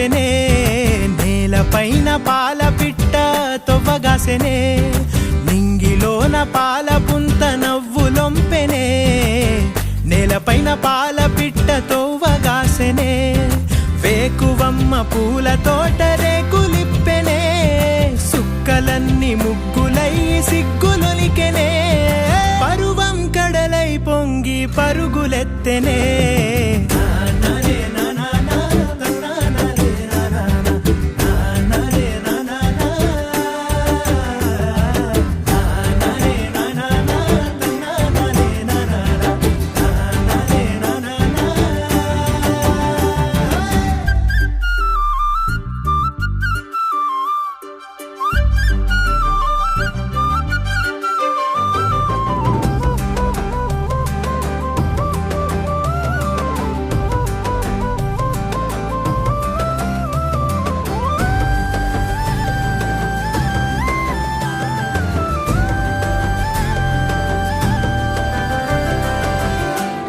లొంపెనే, నేలపైన పాల పిట్ట తొవ్వగాసెనే, నింగిలోన పాల పుంత నవ్వు లొంపెనే, నేలపైన పాల పిట్ట తొవ్వగాసెనే, వేకువమ్మ పూల తోట రేకులిప్పెనే, సుక్కలన్నీ ముగ్గులై సిగ్గులొలికెనే, పరువం కడలై పొంగి పరుగులెత్తెనే.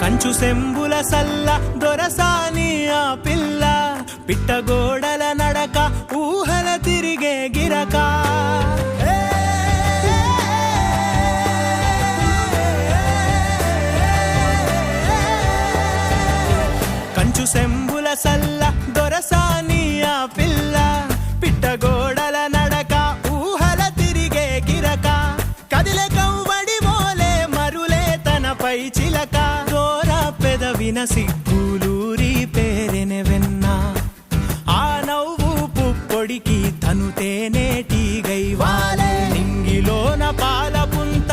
కంచు సెంబుల సల్ల దొరసాని ఆ పిల్ల, పిట్టగోడల నడక ఊహల తిరిగే గిరక, కంచు సెంబుల సల్ల దొరసాని ఆ పిల్ల, పిట్టగోడల నడక ఊహల తిరిగే గిరక, కదిలే కవ్వడి మోలే మరులే తనపై చిలక, పెదవిన సిగ్గులూరి పేరెనె వెన్న, ఆ నవ్వు పుప్పొడికి తను తేనేటిగై వాలే, నింగిలోన పాల పుంత.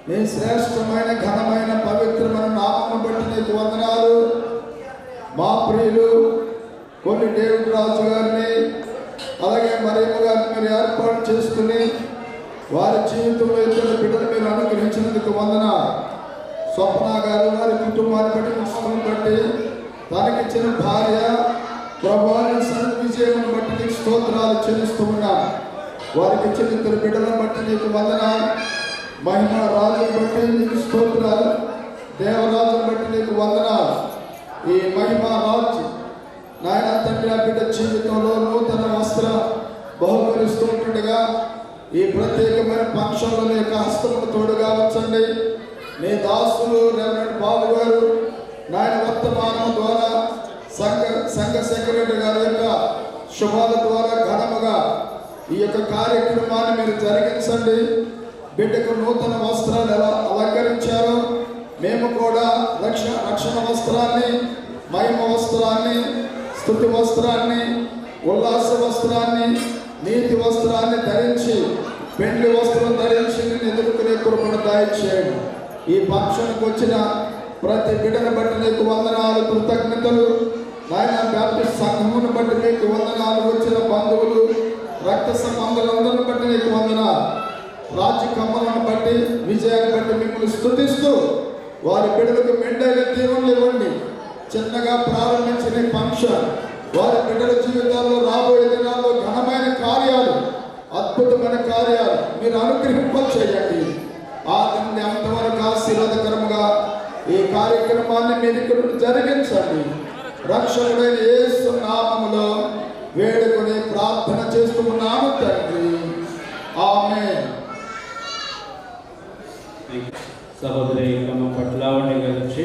నీ శ్రేష్టమైన ఘనమైన పవిత్రమైన నామమును బట్టి నీకు వందనాలు. మా ప్రియులు కొన్ని డేవిడ్ రాజు గారిని అలాగే మరియమ్మ గారిని మీరు ఏర్పాటు చేసుకుని వారి జీవితంలో ఇద్దరు బిడ్డలు మీరు అనుగ్రహించినందుకు వందనాలు. స్వప్న గారు వారి కుటుంబాన్ని బట్టి పుస్తకం బట్టి తనకిచ్చిన భార్య ప్రభావం విజయం బట్టి నీకు స్తోత్రాలు చెల్లిస్తూ ఉన్నాను. వారికి ఇచ్చిన ఇద్దరు బిడ్డలను బట్టి నీకు వందనాలు. మహిమ రాజును బట్టి నీకు స్తోత్రాలు, దేవరాజును బట్టి నీకు వందనాలు. ఈ మహిమ రాజు నాయన తండ్రి ఆ బిడ్డ జీవితంలో నూతన వస్త్ర బహుకరిస్తూ ఉంటుండగా ఈ ప్రత్యేకమైన పక్షంలో నీ యొక్క హస్తమును తోడుగా వచ్చండి. నీ దాసులు రెవరెండ్ బాబు గారు నాయన వర్తమానం ద్వారా సంఘ సెక్రటరీ గారి యొక్క శుభాల ద్వారా ఘనముగా ఈ యొక్క కార్యక్రమాన్ని మీరు జరిగించండి. బిడ్డకు నూతన వస్త్రాలు ఎలా అలంకరించారో మేము కూడా రక్షణ వస్త్రాన్ని, మహిమ వస్త్రాన్ని, స్తుతి వస్త్రాన్ని, ఉల్లాస వస్త్రాన్ని, నీతి వస్త్రాన్ని ధరించి పెండ్లి వస్త్రం ధరించి నేను ఎదుర్కొనే కృపను దయచేయండి. ఈ ఫంక్షన్కి వచ్చిన ప్రతి బిడ్డను బట్టి నీకు వందనాలు, కృతజ్ఞతలు. నాయన బ్యాప్టిస్ట్ సంఘమును బట్టి నీకు వందనాలు. వచ్చిన బంధువులు, రక్త సంబంధులందరిని బట్టి నీకు వందనాలు. రాజ్య కమ్మలను బట్టి, విజయాన్ని బట్టి మిమ్మల్ని స్తుతిస్తూ వారి బిడ్డలకు మెండైన దీవెనలు ఇవ్వండి. చిన్నగా ప్రారంభించిన ఫంక్షన్ వారి బిడ్డల జీవితాల్లో రాబోయే దినాల్లో ఘనమైన కార్యాలు, అద్భుతమైన కార్యాలు మీరు అనుగ్రహింపచేయండి. ఆ దిన అంతవరకు ఆశీర్వాదకరముగా ఈ కార్యక్రమాన్ని మీరు ఇక్కడ జరిగించండి. రక్షకుడైన యేసు నామములో వేడుకొని ప్రార్థన చేస్తున్నాము తండ్రి, ఆమేన్. సహోదరి క్రమం పట్ల గురించి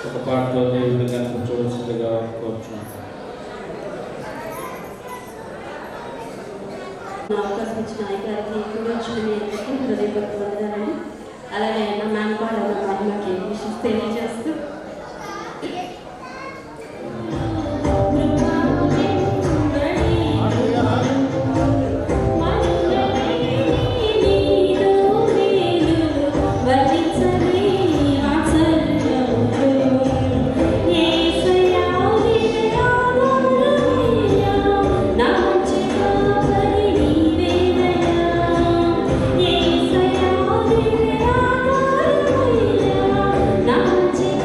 ఒక పాటలో దేవుని కనిపించవలసిందిగా కోరుచున్నాను. అవకాశం ఇచ్చిన అధికారికి హృదయపూర్వక వందనాలండి. అలాగే నా మేనపాడ మహిమకి విషయం తెలియజేస్తూ Now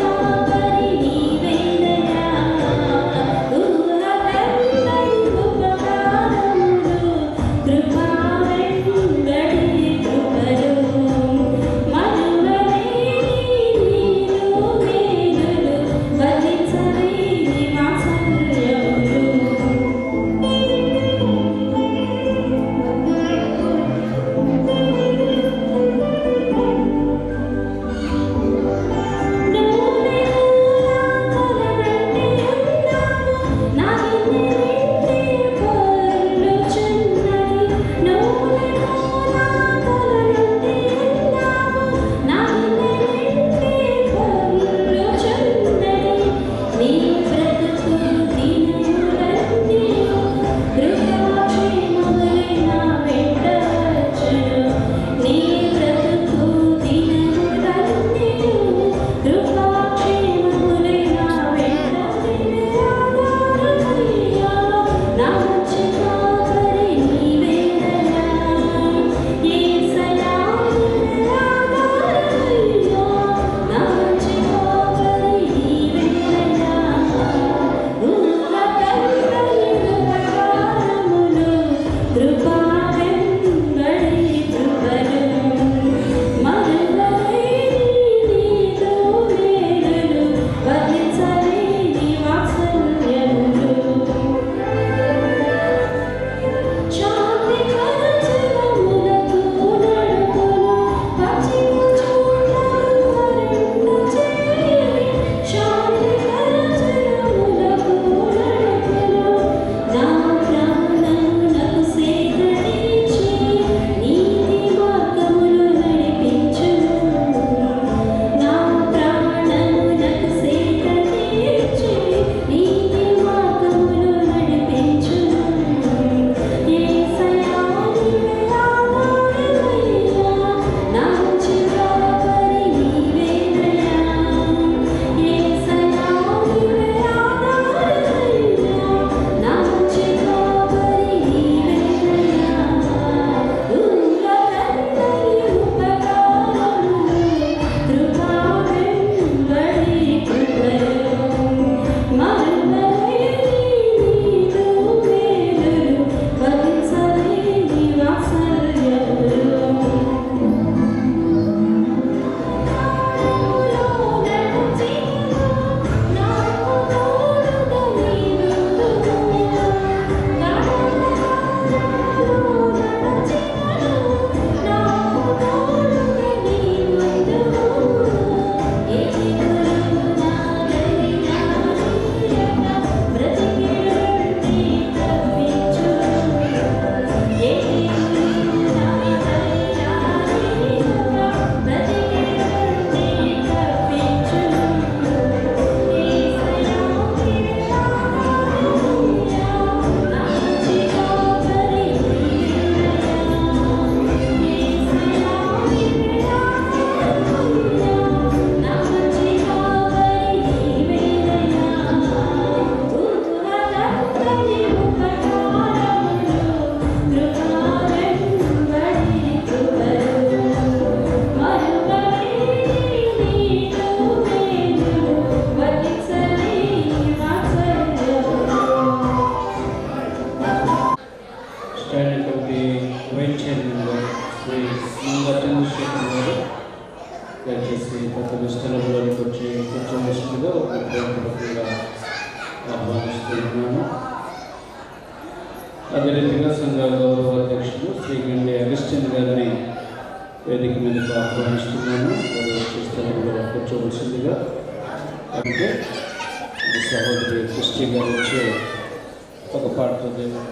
స్థలంలోకి వచ్చి కూర్చోవలసిందిగా ఒక ప్రేమపూర్వకంగా ఆహ్వానిస్తున్నాను. అదే రీతిగా సంఘ గౌరవ అధ్యక్షులు శ్రీ గండి అగస్టిన్ గారిని వేదిక మీదకు ఆహ్వానిస్తున్నాను. వారు వచ్చే స్థలంలో కూర్చోవలసిందిగా. అంటే సహోదరి క్రిస్టి గారు వచ్చే ఒక పాటతో దేవుడు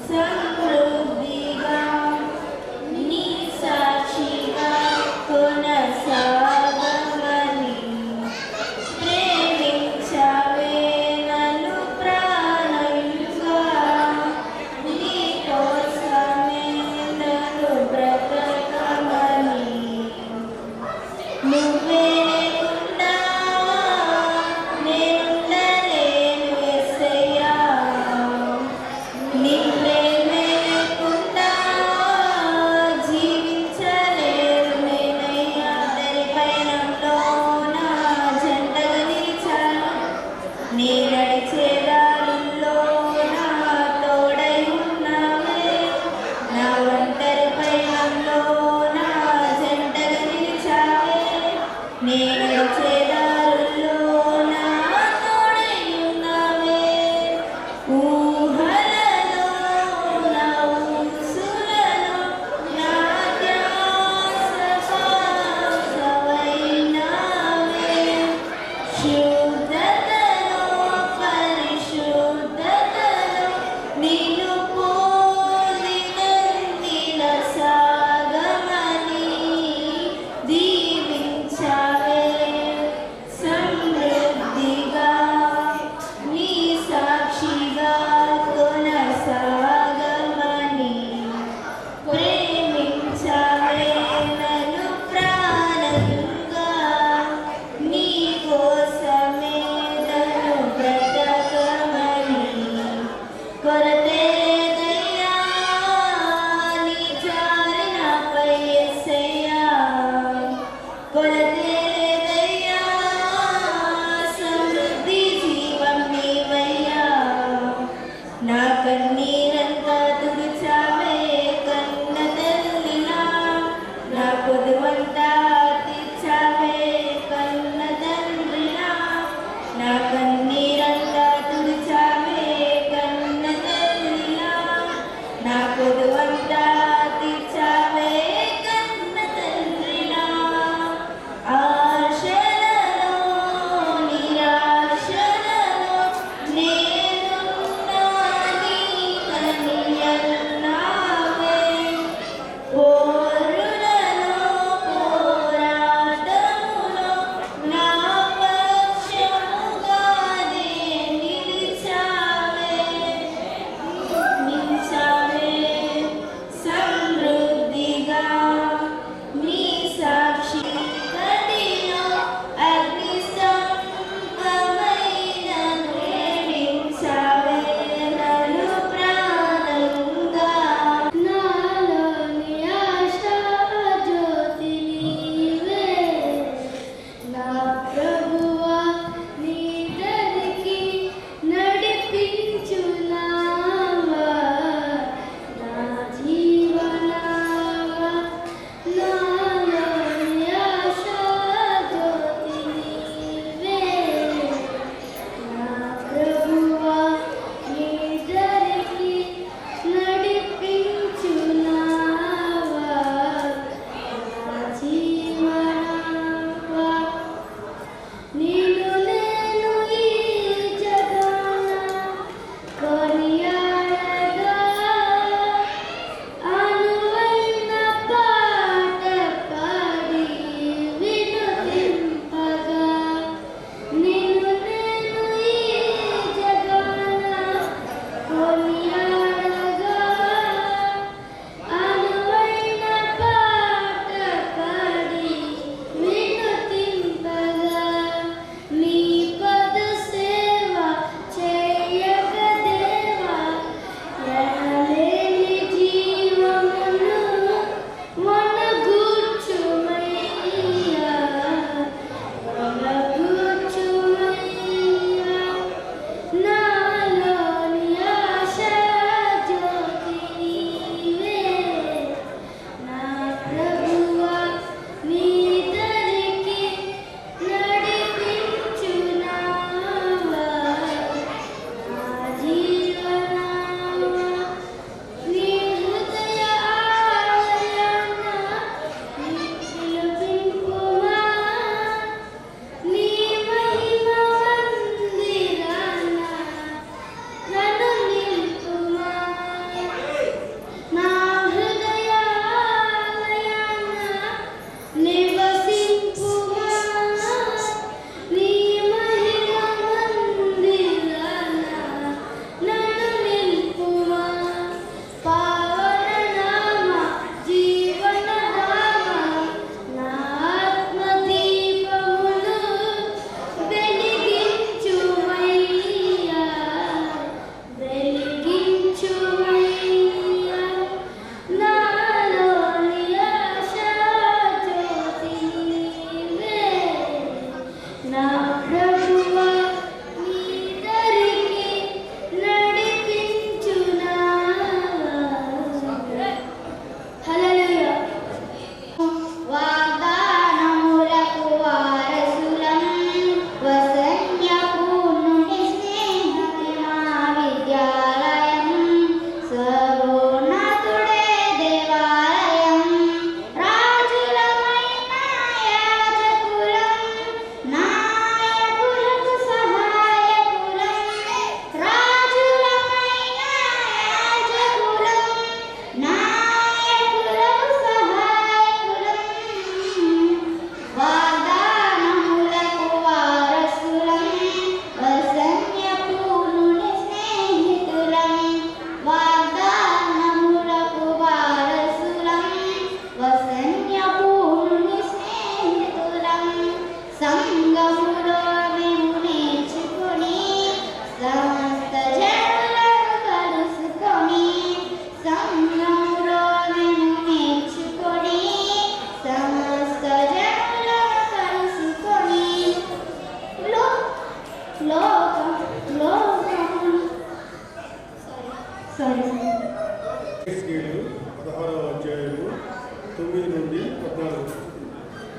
సమృద్ధిగా నీ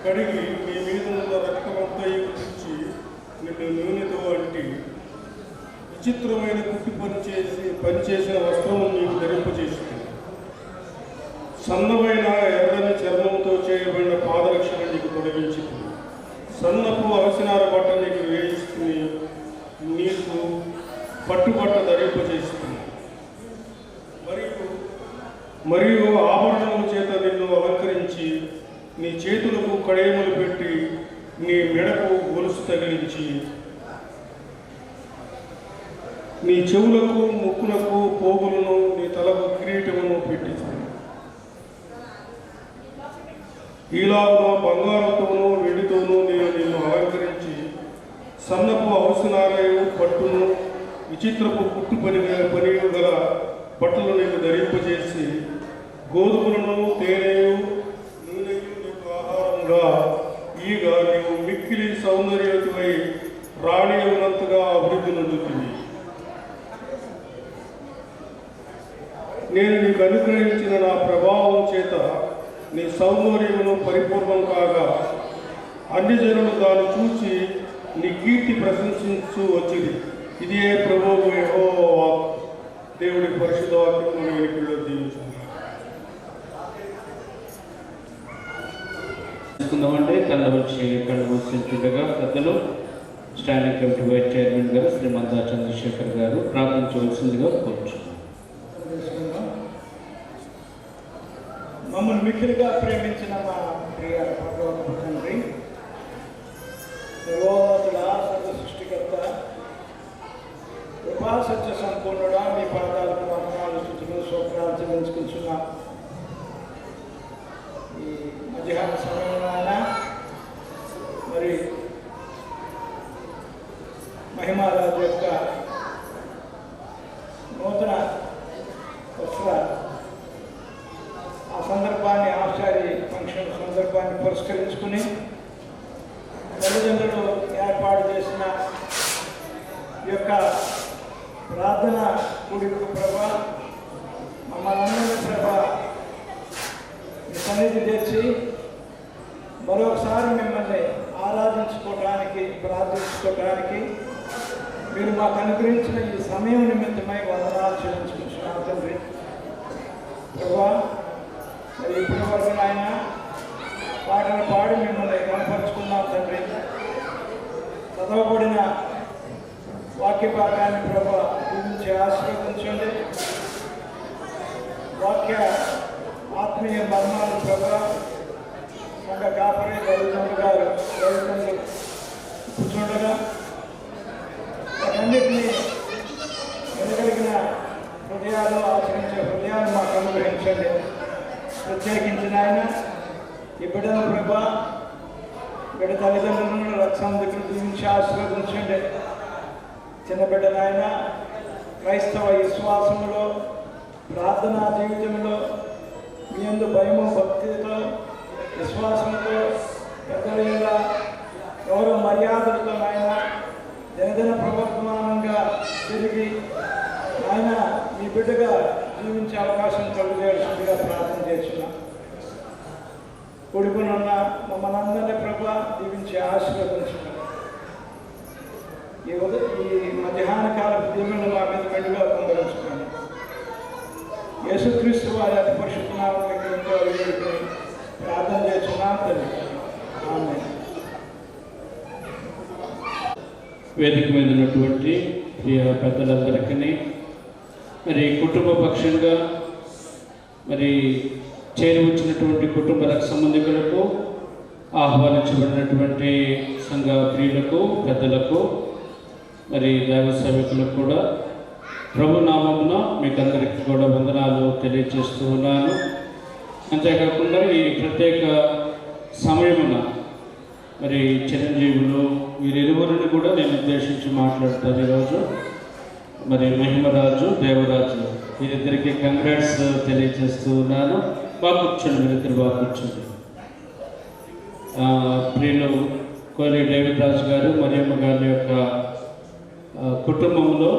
కడిగి నీ మీద ఉన్న రక్తమంతా తెచ్చి నిన్ను నూనెతో అంటి విచిత్రమైన కుట్టి పనిచేసిన వస్త్రము నీకు ధరింపజేస్తుంది. సన్నమైన ఎర్రని చర్మంతో చేయబడిన పాదరక్షణ నీకు తొలగించింది. సన్నపు అలసినార బట్ట నీకు వేయిస్తుంది. నీకు పట్టుబట్ట ధరింపజేస్తుంది. మరియు ఆభరణముల చేత నిన్ను అలంకరించి నీ చేతులకు కడేములు పెట్టి నీ మెడకు గొలుసు తగిలించి నీ చెవులకు ముక్కులకు పోగులను నీ తలకు కిరీటమును పెట్టింది. ఈలాగా బంగారంతోనూ వెండితోనూ నేను నిన్ను అలంకరించి సన్నపు అవసనాలయు పట్టును విచిత్రపు పుట్టు పని గల బట్టలు నీకు ధరింపజేసి గోధుమలను తేనెయు నూనెయు నీకు ఆహారంగా ఈగ నీవు మిక్కిలి సౌందర్యవతివై రాణి ఉన్నంతగా అభివృద్ధి నొందుతుంది. నేను నీకు అనుగ్రహించిన నా ప్రభావం చేత నీ సౌందర్యమును పరిపూర్ణం కాగా అన్ని జనులు దాన్ని చూసి నీ కీర్తి ప్రశంసించు వచ్చింది. ఇదే ప్రభువు యెహోవా వాక్కు. దేవుడి పరిశుద్ధ వాక్యం మన వెనుకల్లో దీవించుకుందాం. కళ్ళ మూసించుండగా పెద్దలు స్టాండింగ్ కమిటీ వైస్ చైర్మన్ గారు శ్రీ మందా చంద్రశేఖర్ గారు ప్రార్థించవలసిందిగా కోరుచున్నాం. మమ్మల్ని మిక్కిలిగా ప్రేమించిన మా ప్రియ భగవంతుడు తండ్రి, సర్వోన్నతుడా, సర్వ సృష్టికర్త, కృపా సత్య సంపూర్ణుడా, మీ పాదాలకు వందనాలు స్తుతులు స్తోత్రాలు చెల్లించుకుంటున్నాం. ఈ మధ్యాహ్న సమయంలో మరి మహిమారాజు యొక్క నూతన వస్త్ర ఆ సందర్భాన్ని ఆచారి ఫంక్షన్ సందర్భాన్ని పురస్కరించుకుని తల్లిదండ్రులు ఏర్పాటు చేసిన ఈ యొక్క ప్రార్థన కూడిక ప్రభా మమ్మల్ని ప్రభా మీ సన్నిధి తెచ్చి మరొకసారి మిమ్మల్ని ఆరాధించుకోవడానికి ప్రార్థించుకోవడానికి మీరు మాకు అనుగ్రహించిన ఈ సమయం నిమిత్తమై వందనాలు చెల్లించుకుంటున్నాను తండ్రి. ప్రభా మరి ఇప్పటి వరకు ఆయన పాటలు పాడి మిమ్మల్ని కనపరుచుకున్నాం తండ్రి. చదవబడిన వాక్య భాగాన్ని ప్రభా గురించి ఆశీర్వదించండి. వాక్య ఆత్మీయ మర్మాలు ప్రభా సంఘ కాపరి రవిచంద్రులు కూర్చుండగా వాటన్నిటినీ వెనగలిగిన హృదయాలు ఆచరించే హృదయాలు మాకు అనుగ్రహించండి. ప్రత్యేకించిన ఆయన ఈ బిడ్డల ప్రభా బిడ్డ తల్లిదండ్రులను రక్షణ దగ్గర దీవించి ఆశీర్వదించండి. చిన్న బిడ్డలైన క్రైస్తవ విశ్వాసంలో ప్రార్థనా జీవితంలో మీ యందు భయము భక్తితో విశ్వాసంతో పెద్దల గౌరవ మర్యాదలతో ఆయన దినదిన ప్రవర్తమానంగా తిరిగి ఆయన మీ బిడ్డగా జీవించే అవకాశం కలుగజేయాల్సిందిగా ప్రార్థన చేస్తున్నాం. కొడుకునున్న మమ్మల్ని అందరినీ ప్రభా దీవించి ఆశీర్వదించున్నాం. ఈ మధ్యాహ్న కాలపు దీవెనలు మా మీద మెండుగా పొందవచ్చున్నాను. యేసుక్రీస్తు వారి అతి పరిశుద్ధ నామములో ప్రార్థన చేస్తున్నాం తండ్రి. ఆమేన్. వేదిక మీద ఉన్నటువంటి ప్రియ పెద్దలందరికీ మరి కుటుంబ పక్షంగా మరి చేరి వచ్చినటువంటి కుటుంబ రక్ష సంబంధికులకు ఆహ్వానించబడినటువంటి సంఘ ప్రియులకు పెద్దలకు మరి దైవ సేవకులకు కూడా ప్రభు నామమున మీకు అందరికీ కూడా వందనాలు తెలియజేస్తూ ఉన్నాను. అంతేకాకుండా ఈ ప్రత్యేక సమయమున మరి చిరంజీవులు వీరిరువురిని కూడా నేను ఉద్దేశించి మాట్లాడతాను ఈరోజు. మరి మహిమరాజు దేవరాజు వీరిద్దరికి కంగ్రాట్స్ తెలియజేస్తూ ఉన్నాను. బాగా కూర్చోండి, మీరిద్దరు బాగా కూర్చోండి. ప్రియులు కోలి డేవిడ్ రాజు గారు మరియమ్మ గారి యొక్క కుటుంబంలో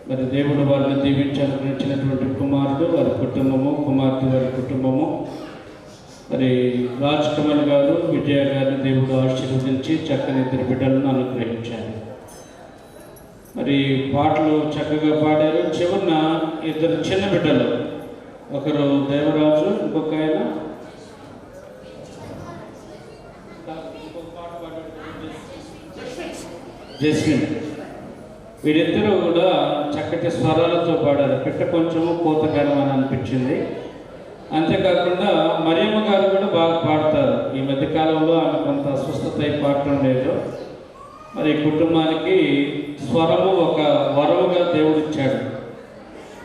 మరి దేవుడు వారిని దీవించి అనుగ్రహించినటువంటి కుమారుడు వారి కుటుంబము, కుమార్తె వారి కుటుంబము మరి రాజ్ కమల్ గారు, విజయ గారిని దేవుడు ఆశీర్వదించి చక్కని ఇద్దరు బిడ్డలను అనుగ్రహించారు. మరి పాటలు చక్కగా పాడారు. చివరిన ఇద్దరు చిన్న బిడ్డలు, ఒకరు దేవరాజు, ఇంకొక ఆయన జస్మిన్. వీరిద్దరూ కూడా చక్కటి స్వరాలతో పాడారు. పిట్ట కొంచెము కోతగానం అని అనిపించింది. అంతేకాకుండా మరియమ్మ గారు కూడా బాగా పాడతారు. ఈ మధ్యకాలంలో ఆమె కొంత అస్వస్థత అయి పాడటం లేదు. మరి కుటుంబానికి స్వరము ఒక వరముగా దేవుడు ఇచ్చాడు.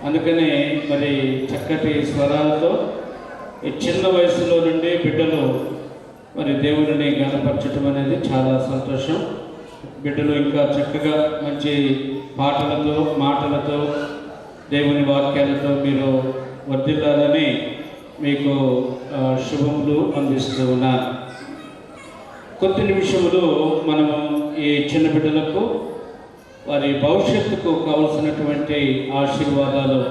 అందుకనే మరి చక్కటి స్వరాలతో ఈ చిన్న వయసులో నుండి బిడ్డలు మరి దేవుడిని గణపరచడం అనేది చాలా సంతోషం. బిడ్డలు ఇంకా చక్కగా మంచి పాటలతో, మాటలతో, దేవుని వాక్యాలతో మీరు వర్ధిల్లాలని మీకు శుభములు అందిస్తూ ఉన్నాను. కొద్ది నిమిషములు మనము ఈ చిన్న బిడ్డలకు వారి భవిష్యత్తుకు కావలసినటువంటి ఆశీర్వాదాలు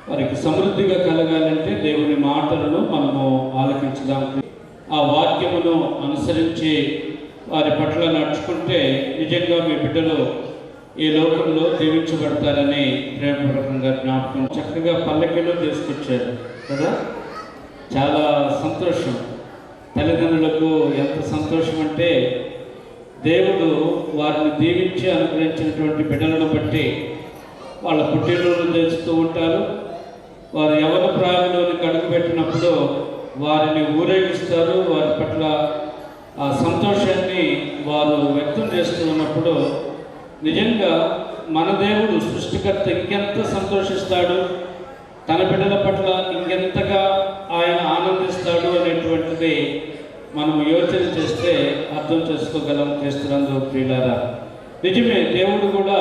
వారికి సమృద్ధిగా కలగాలంటే దేవుని మాటలను మనము ఆలకించదాం. ఆ వాక్యమును అనుసరించి వారి పట్ల నడుచుకుంటే నిజంగా మీ బిడ్డలు ఈ లోకంలో దీవించబడతారని ప్రేమపూర్వకంగా జ్ఞాపకం. చక్కగా పల్లకిలో తీసుకొచ్చారు కదా, చాలా సంతోషం. తల్లిదండ్రులకు ఎంత సంతోషం అంటే దేవుడు వారిని దీవించి అనుగ్రహించినటువంటి బిడ్డలను బట్టి వాళ్ళ పుట్టినరోజులు తెస్తూ ఉంటారు. వారు యవ్వన ప్రాయంలోనికి అడుగుపెట్టినప్పుడు వారిని ఊరేగిస్తారు. వారి పట్ల ఆ సంతోషాన్ని వారు వ్యక్తం చేస్తూ ఉన్నప్పుడు నిజంగా మన దేవుడు సృష్టికర్త ఇంకెంత సంతోషిస్తాడు, తన బిడ్డల పట్ల ఇంకెంతగా ఆయన ఆనందిస్తాడు అనేటువంటిది మనం యోచన చేస్తే అర్థం చేసుకోగలం. చేస్తున్నందుకు ప్రియులారా, నిజమే, దేవుడు కూడా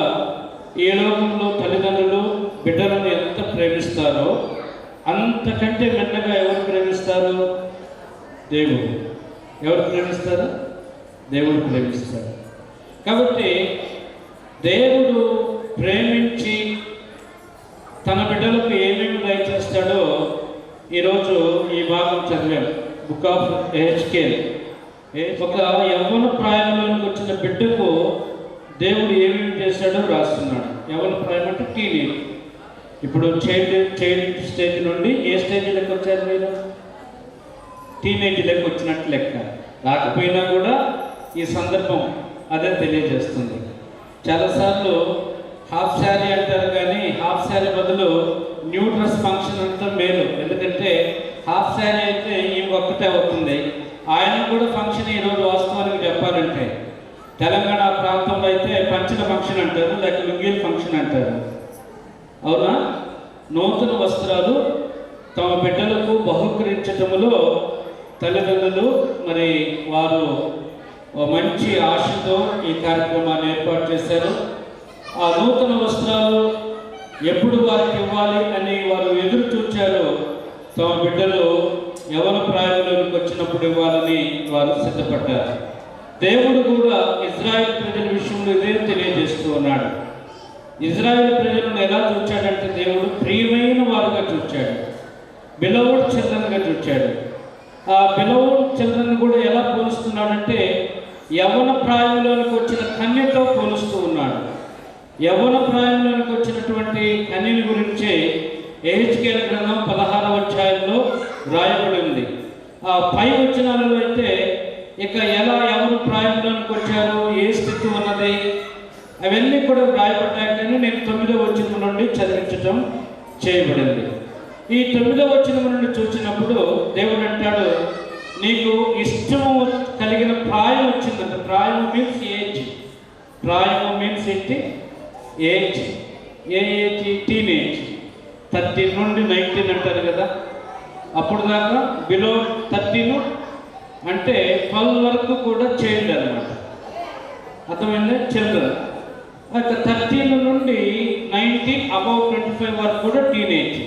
ఈ లోకంలో తల్లిదండ్రులు బిడ్డలను ఎంత ప్రేమిస్తారో అంతకంటే మెన్నగా ఎవరు ప్రేమిస్తారు? దేవుడు. ఎవరు ప్రేమిస్తారు? దేవుడు ప్రేమిస్తారు. కాబట్టి దేవుడు ప్రేమించి తన బిడ్డలకు ఏమేమి దయచేస్తాడో ఈరోజు ఈ భాగం చదివాం. బుక్ ఆఫ్ హెచ్కేల్. ఒక యవ్వన ప్రాయంలోనికి వచ్చిన బిడ్డకు దేవుడు ఏమేమి చేశాడో రాస్తున్నాడు. యవ్వన ప్రాయం అంటే టీనేజ్. ఇప్పుడు చైల్డ్ స్టేజ్ నుండి ఏ స్టేజ్లోకి వచ్చారు మీరు? టీనేజ్లోకి వచ్చినట్టు లెక్క. రాకపోయినా కూడా ఈ సందర్భం అదే తెలియజేస్తుంది. చాలాసార్లు హాఫ్ శారీ అంటారు, కానీ హాఫ్ శారీ బదులు న్యూ డ్రెస్ ఫంక్షన్ అంతా మేలు. ఎందుకంటే హాఫ్ శారీ అయితే ఈ ఒక్కటే అవుతుంది. ఆయన కూడా ఫంక్షన్ ఈరోజు వాస్తవానికి చెప్పాలంటే తెలంగాణ ప్రాంతంలో అయితే పంచల ఫంక్షన్ అంటారు, లేక లుంగీల ఫంక్షన్ అంటారు. అవునా? నూతన వస్త్రాలు తమ బిడ్డలకు బహుకరించటములో తల్లిదండ్రులు మరి వారు మంచి ఆశతో ఈ కార్యక్రమాన్ని ఏర్పాటు చేశారు. ఆ నూతన వస్త్రాలు ఎప్పుడు వారికి ఇవ్వాలి అని వారు ఎదురు చూచారు. తమ బిడ్డలు యవ్వన ప్రాయంలోకి వచ్చినప్పుడు ఇవ్వాలని వారు సిద్ధపడ్డారు. దేవుడు కూడా ఇజ్రాయెల్ ప్రజల విషయంలో ఇదే తెలియజేస్తూ ఉన్నాడు. ఇజ్రాయెల్ ప్రజలను ఎలా చూచాడంటే దేవుడు ప్రియమైన వారుగా చూచాడు, బిలౌడ్ చిల్డ్రన్గా చూచాడు. ఆ బిలౌడ్ చిల్డ్రన్ కూడా ఎలా పోలుస్తున్నాడంటే యవ్వన ప్రాయంలోనికి వచ్చిన కన్యతో పోలుస్తూ ఉన్నాడు. యవ్వన ప్రాయంలోనికి వచ్చినటువంటి కన్యని గురించి హెచ్కేల్ గ్రంథం 16వ అధ్యాయంలో రాయబడి ఉంది. ఆ పై వచనాలలో అయితే ఇక ఎలా ఎవరు ప్రాయంలోనికి వచ్చారు, ఏ స్థితి ఉన్నది, అవన్నీ కూడా రాయబడ్డాయి. కానీ నేను 9వ వచనం నుండి చదివించటం చేయబడింది. ఈ 9వ వచనం నుండి చూసినప్పుడు దేవుడు అంటాడు, నీకు ఇష్టము కలిగిన ప్రాయం వచ్చిందంట. ప్రాయం మీన్స్ ఏజ్. ప్రాయం మీన్స్ ఏంటి? ఏజ్. ఏ ఏజ్? టీనేజ్. 13 నుండి 19 అంటారు కదా. అప్పుడు దాకా బిలో 13 అంటే 12 వరకు కూడా చైల్డ్ అనమాట. అర్థమైంది? చిల్డ్రన్. 13 నుండి 19 అబౌట్ 25 వరకు కూడా టీనేజ్,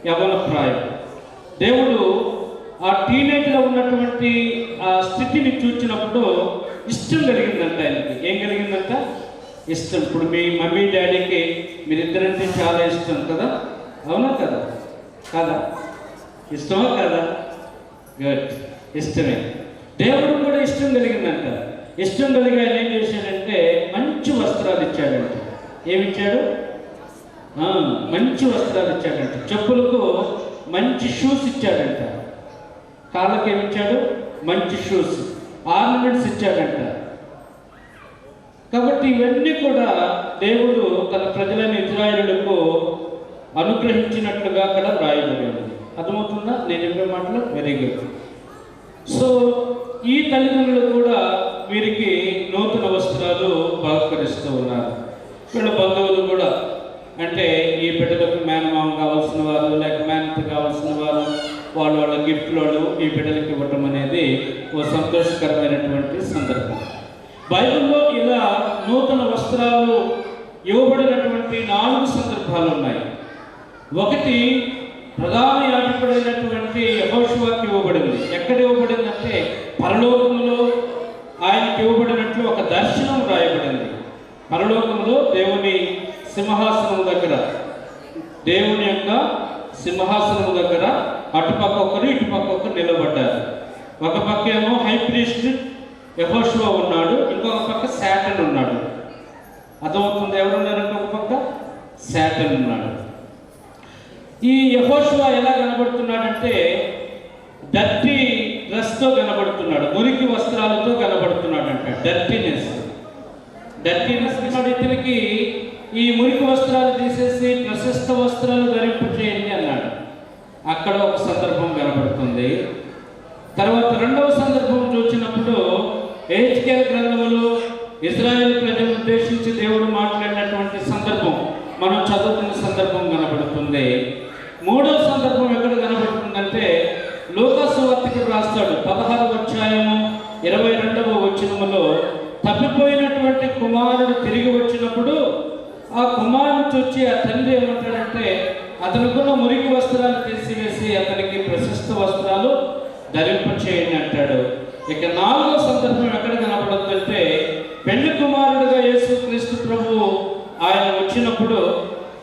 యవ్వన ప్రాయం. దేవుడు ఆ టీనేజ్లో ఉన్నటువంటి ఆ స్థితిని చూసినప్పుడు ఇష్టం కలిగిందంట ఆయనకి. ఏం కలిగిందంట? ఇష్టం. ఇప్పుడు మీ మమ్మీ డాడీకి మీరిద్దరంటే చాలా ఇష్టం కదా, అవునా కదా? కాదా? ఇష్టమా కదా? గుడ్, ఇష్టమే. దేవుడు కూడా ఇష్టం కలిగిందంట. ఇష్టం కలిగి ఆయన ఏం చేశాడంటే మంచి వస్త్రాలు ఇచ్చాడంట. ఏమిచ్చాడు? మంచి వస్త్రాలు ఇచ్చాడంట. చెప్పులకు మంచి షూస్ ఇచ్చాడంట. కాళ్ళకి ఏమిచ్చాడు? మంచి షూస్, ఆర్నమెంట్స్ ఇచ్చాడంట. కాబట్టి ఇవన్నీ కూడా దేవుడు తన ప్రజలైన ఇశ్రాయేలులకు అనుగ్రహించినట్లుగా అక్కడ రాయబడింది. అర్థమవుతుందా నేను చెప్పే మాటలు? Very good. సో ఈ తల్లిదండ్రులు కూడా వీరికి నూతన వస్త్రాలు బహుకరిస్తూ ఉన్నారు. వీళ్ళ బంధువులు కూడా, అంటే ఈ బిడ్డలకు మేనమామ కావాల్సిన వారు లేక మేనత కావాల్సిన వారు వాళ్ళ గిఫ్ట్లు ఈ బిడ్డలకు ఇవ్వటం అనేది ఓ సంతోషకరమైనటువంటి సందర్భం. బైబిల్లో ఇలా నూతన వస్త్రాలు ఇవ్వబడినటువంటి 4 సందర్భాలు ఉన్నాయి. ఒకటి ప్రధాన యాజకుడైనటువంటి యెహోషువకి ఇవ్వబడింది. ఎక్కడ ఇవ్వబడిందంటే పరలోకములో ఆయనకి ఇవ్వబడినట్లు ఒక దర్శనం రాయబడింది. పరలోకములో దేవుని సింహాసనం దగ్గర, దేవుని యొక్క సింహాసనం దగ్గర అటుపక్క ఒకరు ఇటుపక్క ఒకరు నిలబడ్డారు. ఒక పక్క ఏమో హై ప్రీస్ట్ యెహోషువ ఉన్నాడు, ఇంకొక పక్క శాటన్ ఉన్నాడు. అర్థమవుతుంది? ఎవరున్నారు? ఇంకొక పక్క శాటన్ ఉన్నాడు. ఈ యెహోషువ ఎలా కనబడుతున్నాడంటే డర్టీ డ్రెస్తో కనబడుతున్నాడు, మురికి వస్త్రాలతో కనబడుతున్నాడంట. డర్టీనెస్ ఇతనికి ఈ మురికి వస్త్రాలు తీసేసి ప్రశస్త వస్త్రాలు ధరింపు చేయండి అన్నాడు. అక్కడ ఒక సందర్భం కనబడుతుంది. తర్వాత రెండవ సందర్భం చూసినప్పుడు హెజ్కేల్ గ్రంథములో ఇశ్రాయేలు ప్రజలను ఉద్దేశించి దేవుడు మాట్లాడినటువంటి సందర్భం మనం చదువుతున్న సందర్భం కనబడుతుంది. మూడవ సందర్భం ఎక్కడ కనబడుతుందంటే లూకా సువార్తికుడు రాస్తాడు 16వ అధ్యాయము 22వ వచనములో, తప్పిపోయినటువంటి కుమారుడు తిరిగి వచ్చినప్పుడు ఆ కుమారుడు చూచి ఆ తండ్రి ఏమంటాడంటే అతనుకున్న మురికి వస్త్రాలు తీసివేసి అతనికి ప్రశస్త వస్త్రాలు ధరింప చేయండి అంటాడు. ఇక 4వ సందర్భం ఎక్కడ కనబడుతుందంటే పెళ్లి కుమారుడుగా యేసుక్రీస్తు ప్రభువు ఆయన వచ్చినప్పుడు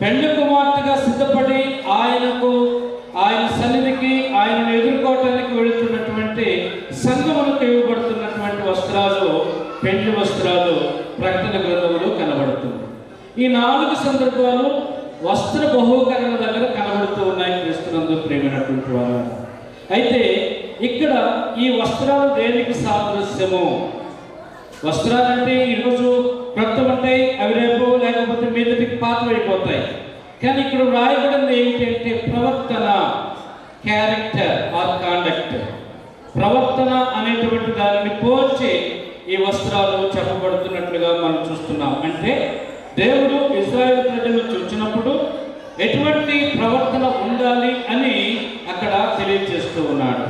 పెళ్లి కుమార్తెగా సిద్ధపడి ఆయన సన్నిధికి ఆయనను ఎదుర్కోవటానికి వెళుతున్నటువంటి సంఘములకు ఇవ్వబడుతున్నటువంటి వస్త్రాలు పెళ్లి వస్త్రాలు ప్రకటన గ్రంథములో కనబడుతుంది. ఈ 4 సందర్భాలు వస్త్ర బహుకరణ దగ్గర కనబడుతూ ఉన్నాయి క్రీస్తునందు ప్రేమైనటువంటి వారు. అయితే ఇక్కడ ఈ వస్త్రాలు దేనికి సాదృశ్యము? వస్త్రాలంటే ఈరోజు క్రొత్త ఉంటాయి, అవి రేపు లేకపోతే మీదటికి పాతమైపోతాయి. కానీ ఇక్కడ రాయబడింది ఏంటంటే ప్రవర్తన, క్యారెక్టర్ ఆర్ కాండక్ట్. ప్రవర్తన అనేటువంటి దానిని పోల్చి ఈ వస్త్రాలు చెప్పబడుతున్నట్లుగా మనం చూస్తున్నాం. అంటే దేవుడు ఇశ్రాయేలు ప్రజలను చూచినప్పుడు ఎటువంటి ప్రవర్తన ఉండాలి అని అక్కడ తెలియజేస్తూ ఉన్నాడు.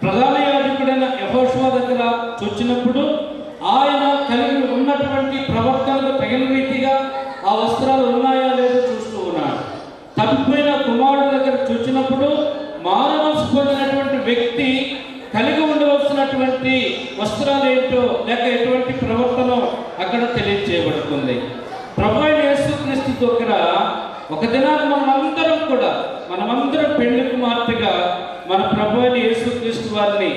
ప్రధాన యాజకుడైన యెహోషువ దగ్గర చూచినప్పుడు ఆయన కలిగి ఉన్నటువంటి ప్రవర్తనకు తగిన రీతిగా ఆ వస్త్రాలు ఉన్నాయా లేదో చూస్తూ ఉన్నాడు. తప్పిపోయిన కుమారుడు దగ్గర చూచినప్పుడు మానవసు పొందినటువంటి వ్యక్తి కలిగి ఉండవలసినటువంటి వస్త్రాలు ఏంటో లేక ఎటువంటి ప్రవర్తన అక్కడ తెలియజేయబడుతుంది. ప్రభువైన యేసుక్రీస్తు దగ్గర ఒక దినాన్ని మనమందరం పెళ్లి కుమార్తెగా మన ప్రభువైన యేసుక్రీస్తు వారిని,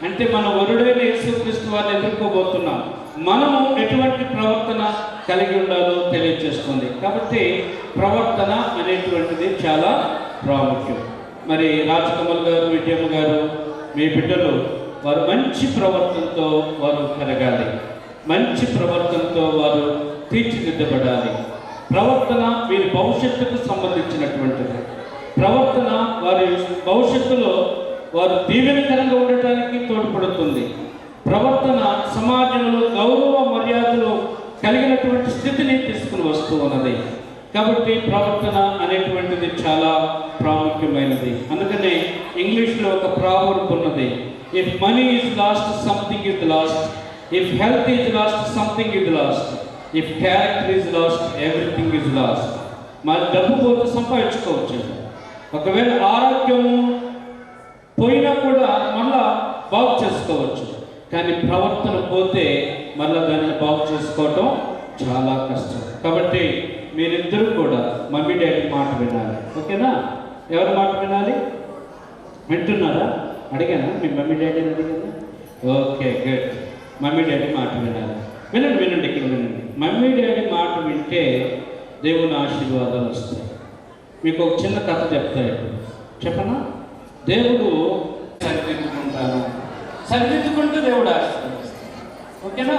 అంటే మన వరుడైన యేసుక్రీస్తు వారిని ఎదుర్కోబోతున్నాం. మనము ఎటువంటి ప్రవర్తన కలిగి ఉండాలో తెలియజేస్తుంది. కాబట్టి ప్రవర్తన అనేటువంటిది చాలా ప్రాముఖ్యం. మరి రాజకమల్ గారు, విజయమ్మ గారు, మీ బిడ్డలు వారు మంచి ప్రవర్తనతో వారు పెరగాలి, మంచి ప్రవర్తనతో వారు తీర్చిదిద్దబడాలి. ప్రవర్తన వీరి భవిష్యత్తుకు సంబంధించినటువంటిది. ప్రవర్తన వారి భవిష్యత్తులో వారు దీవెనకరంగా ఉండటానికి తోడ్పడుతుంది. ప్రవర్తన సమాజంలో గౌరవ మర్యాదలు కలిగినటువంటి స్థితిని తీసుకుని వస్తూ ఉన్నది. కాబట్టి ప్రవర్తన అనేటువంటిది చాలా ప్రాముఖ్యమైనది. అందుకనే ఇంగ్లీష్లో ఒక ప్రావర్బ్ ఉన్నది, if money is lost something is lost, if health is lost something is lost, if character is lost everything is lost. మరి డబ్బు పోతే సంపాదించుకోవచ్చు, ఒకవేళ ఆరోగ్యము పోయినా కూడా మళ్ళా బాగు చేసుకోవచ్చు. కానీ ప్రవర్తన పోతే మళ్ళీ దాన్ని బాగు చేసుకోవటం చాలా కష్టం. కాబట్టి మీరిద్దరూ కూడా మమ్మీ డాడీ మాట వినాలి. ఓకేనా? ఎవరి మాట వినాలి? వింటున్నారా? అడిగానా మీ మమ్మీ డాడీని అడిగానా? Okay, good. మమ్మీ డాడీ మాట వినాలి. వినండి వినండి, ఇక్కడ వినండి. మమ్మీ డాడీ మాట వింటే దేవుని ఆశీర్వాదాలు వస్తాయి. మీకు ఒక చిన్న కథ చెప్తాయి. చెప్పనా? దేవుడు సరిదిద్దుకుంటాను, సరిదిద్దుకుంటే దేవుడు ఆశీర్వదిస్తాడు. ఓకేనా?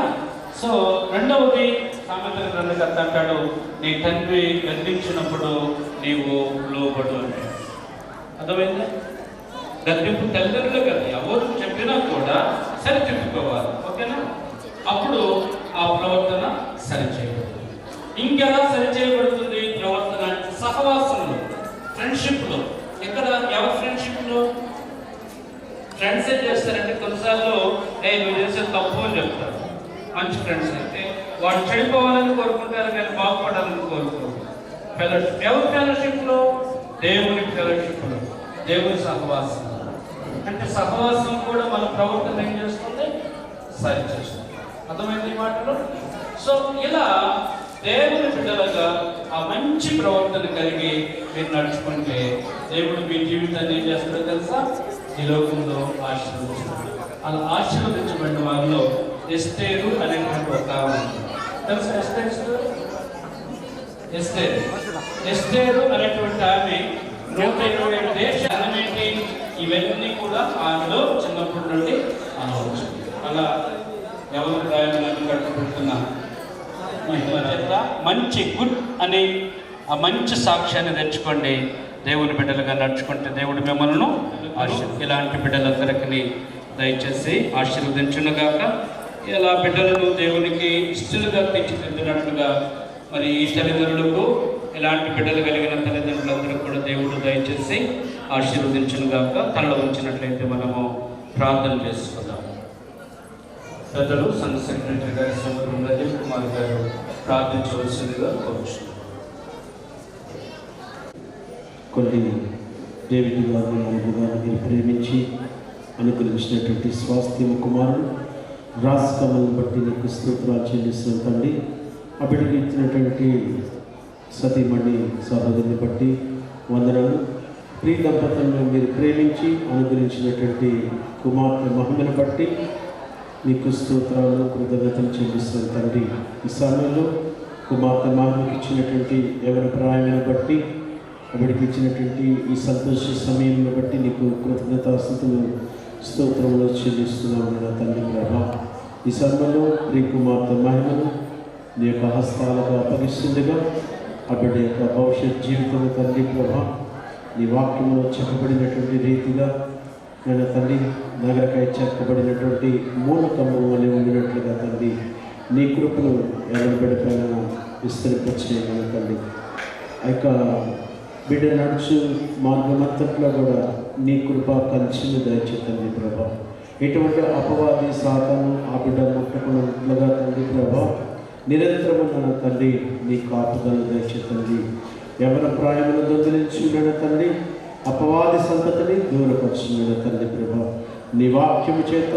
సో రెండవది సామెతల గ్రంథకర్త అంటాడు, నీ తండ్రి గద్దించినప్పుడు నీవు లోబడు అంటే. అర్థమైందా? గద్దింపు తల్లిదండ్రులు కదా, ఎవరు చెప్పినా కూడా సరిదిద్దుకోవాలి. ఓకేనా? అప్పుడు ఆ ప్రవర్తన సరిచేయబడుతుంది. ఇంకెలా సరిచేయబడుతుంది ప్రవర్తన? సహవాసంలో, ఫ్రెండ్షిప్లో. ఎక్కడ? ఎవరి ఫ్రెండ్షిప్లో? ఫ్రెండ్స్ ఏం చేస్తారంటే కొన్నిసార్లు నువ్వు చేసే తప్పు అని చెప్తారు. మంచి ఫ్రెండ్స్ అయితే వాడు చెడిపోవాలని కోరుకుంటారు కానీ బాగుపడాలని కోరుకోరు. ఫెలోషిప్. ఎవరి ఫెలోషిప్లో? దేవుని ఫెలోషిప్లో, దేవుని సహవాసం. అంటే సహవాసం కూడా మన ప్రవర్తన ఏం చేస్తుంది? సరి చేస్తుంది. అర్థమైంది ఈ మాటలు? సో ఇలా దేవుని బిడ్డలుగా ఆ మంచి ప్రవర్తన కలిగి మీరు నడుచుకుంటే దేవుడు మీ జీవితాన్ని ఏం చేస్తాడో తెలుసా? ఈ లోకంలో ఆశీర్వదిస్తాడు. అలా ఆశీర్వదించబడిన వారిలో ఎస్తేరు అనేటువంటి ఒక తెలుసా? ఎస్తేరు అనేటువంటి ఆమె 127 దేశాలనేటి ఇవన్నీ కూడా ఆమెలో చిన్నప్పటి నుండి అనవచ్చు. అలా ఎవరు రాయాలని కట్టుకుంటున్నా మహిళ చేత మంచి గుడ్ అనే ఆ మంచి సాక్ష్యాన్ని తెచ్చుకోండి. దేవుని బిడ్డలుగా నడుచుకుంటే దేవుడు మిమ్మల్ని ఇలాంటి బిడ్డలందరికీ దయచేసి ఆశీర్వదించునుగాక. ఇలా బిడ్డలను దేవునికి ఇష్టలుగా తీర్చిదిద్దినట్లుగా మరి ఈ తల్లిదండ్రులకు ఇలాంటి బిడ్డలు కలిగిన తల్లిదండ్రులందరూ కూడా దేవుడు దయచేసి ఆశీర్వదించునుగాక. తనలో ఉంచినట్లయితే మనము ప్రార్థన చేసుకుందాం. పెద్దలు సంఘ సెక్రటరీ గారి సోదరుడు రజీవ్ కుమార్ గారు ప్రార్థించవలసిందిగా కోరుచున్నాను. కొన్ని డేవిడ్ గారిని అనుభవాన్ని ప్రేమించి అనుగ్రహించినటువంటి స్వాస్థ్యం కుమారుడు రాజకమలను బట్టి నీకు స్తోత్రాలు చెల్లిస్తున్న తండ్రి. అప్పటికి ఇచ్చినటువంటి సతీమణి సహోదరిని బట్టి వందనాలు. ప్రియ దంపతులను మీరు ప్రేమించి అనుగ్రహించినటువంటి కుమార్తె మహిమను బట్టి నీకు స్తోత్రాలు కృతజ్ఞతలు చెల్లిస్తున్న తండ్రి. ఈ సమయంలో కుమార్తె మహిమకి ఇచ్చినటువంటి ఎవరి ప్రాయాన్ని బట్టి అప్పటికి ఇచ్చినటువంటి ఈ సంతోష సమయంలో బట్టి నీకు కృతజ్ఞతాస్తుతులు స్తోత్రంలో చెల్లిస్తున్నాము నా తండ్రి ప్రభా. ఈ సమయంలో ప్రియ కుమార్తె మహిమను నీ యొక్క హస్తాలకు అప్పగిస్తుండగా ఆ బిడ్డ యొక్క భవిష్యత్ జీవితం తండ్రి ప్రభా నీ వాక్యంలో చెప్పబడినటువంటి రీతిగా నేను తండ్రి నగరకై చెక్కబడినటువంటి మూలకము అని ఉండినట్లుగా తండ్రి నీ కృపను ఎవరి బిడ్డపైన విస్తరింపచేయగల తండ్రి. ఆ యొక్క బిడ్డ నడుచు మార్గమంతట్లో కూడా నీ కృప కంచిని దయచేతండి ప్రభా. ఎటువంటి అపవాది సాతాను ఆ బిడ్డ ముట్టకున్నట్లుగా తండ్రి ప్రభా నిరంతరమైన తండ్రి నీ కాపుదలను దయచేతండి. ఎవరి ప్రాయమును దొంగిలించున్న తండ్రి అపవాది సంతతిని దూరపరచున్న తండ్రి ప్రభా నీ వాక్యము చేత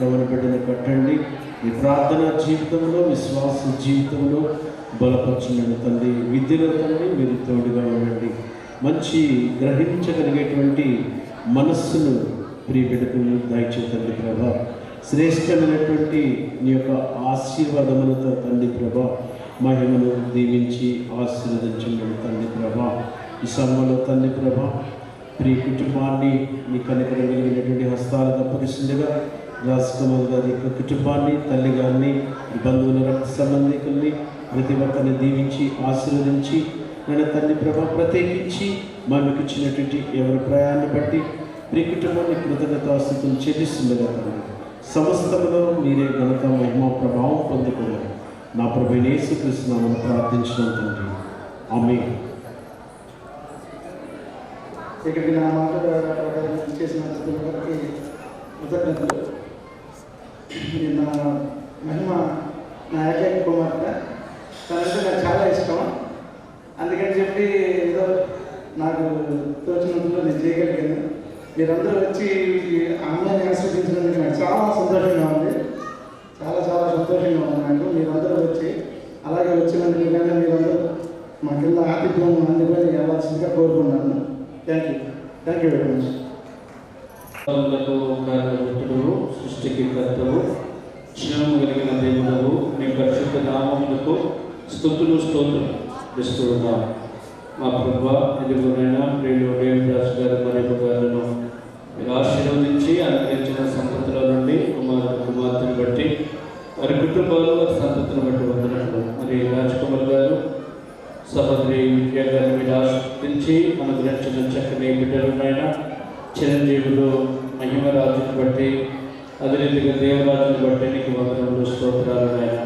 ఎవరి బిడ్డను కట్టండి. నీ ప్రార్థన జీవితంలో విశ్వాస జీవితంలో బలపరచున్న తండ్రి. విద్యలో తండ్రి మీరు తోడుగా ఉండండి. మంచి గ్రహించగలిగేటువంటి మనస్సును ప్రియ బిడ్డకు దయచేతండి ప్రభా. శ్రేష్టమైనటువంటి నీ యొక్క ఆశీర్వాదములతో తండ్రి ప్రభా మహిమను దీవించి ఆశీర్వదించండి తండ్రి ప్రభా. ఈ సమయంలో తండ్రి ప్రభా ప్రియ కుటుంబాన్ని నీ కనికరం కలిగినటువంటి హస్తాలకు అప్పగిస్తుండగా రాజకుమార్ గారి యొక్క కుటుంబాన్ని, తల్లి గారిని, బంధువుల రక్త సంబంధికుల్ని ప్రతి ఒక్కరిని దీవించి ఆశీర్వదించి నేను తండ్రి ప్రభా ప్రత్యేకించి మనకు ఇచ్చినటువంటి ఎవరి ప్రయాణాన్ని బట్టి ప్రియ కుటుంబాన్ని కృతజ్ఞతాస్తుతులు చెల్లిస్తుండగా తండ్రి సమస్తములో మీరే ఘనత మహిమ ప్రభావం పొందుకున్నారు. నా ప్రభు యేసుక్రీస్తు నామమున ప్రార్థించిన తండ్రి ఆమేన్. ఇక్కడికి నా మాటలు చేసిన అందరికీ కృతజ్ఞతలు. నా మహిమ నా ఏకైక కుమార్తె, తనంటే నాకు చాలా ఇష్టం. అందుకని చెప్పి ఏదో నాకు తోచినందులో నేను చేయగలిగాను. మీరందరూ వచ్చి ఆ అమ్మాయిని ఆస్వాదించినందుకు నాకు చాలా సంతోషంగా ఉంది. చాలా చాలా సంతోషంగా ఉంది నాకు. మీరందరూ వచ్చి అలాగే వచ్చినందుకు కానీ మీరందరూ మా కింద ఆతిథ్యం అందుకొని వెళ్ళాల్సిందిగా కోరుకున్నాను. Thank you very much. కారణభూతుడు, సృష్టికి కర్తవు, క్షేమము కలిగిన దేవుడవు, నీ పరిశుద్ధ నామములకు స్తుతులు స్తోత్రం ఇస్తున్నాం. మా ప్రభా, ఇదిగోనైనా ప్రియులు దేవదాస్ గారు మరియు గారులను మీరు ఆశీర్వదించి అనుగ్రహించిన సంతతుల నుండి కుమార్తెను బట్టి వారి కుటుంబాలు వారి సంతతిని బట్టి వందనట్లు. మరి రాజ్కుమార్ గారు సహోదరి విద్యా గారిని మీరు ఆశీర్వదించి అనుగ్రహించిన చక్కని బిడ్డలునైనా చిరంజీవులు మహిమరాజుని బట్టి అదే రీతిగా దేవరాజుని బట్టి నీకు వందనములు స్తోత్రాలునైనా.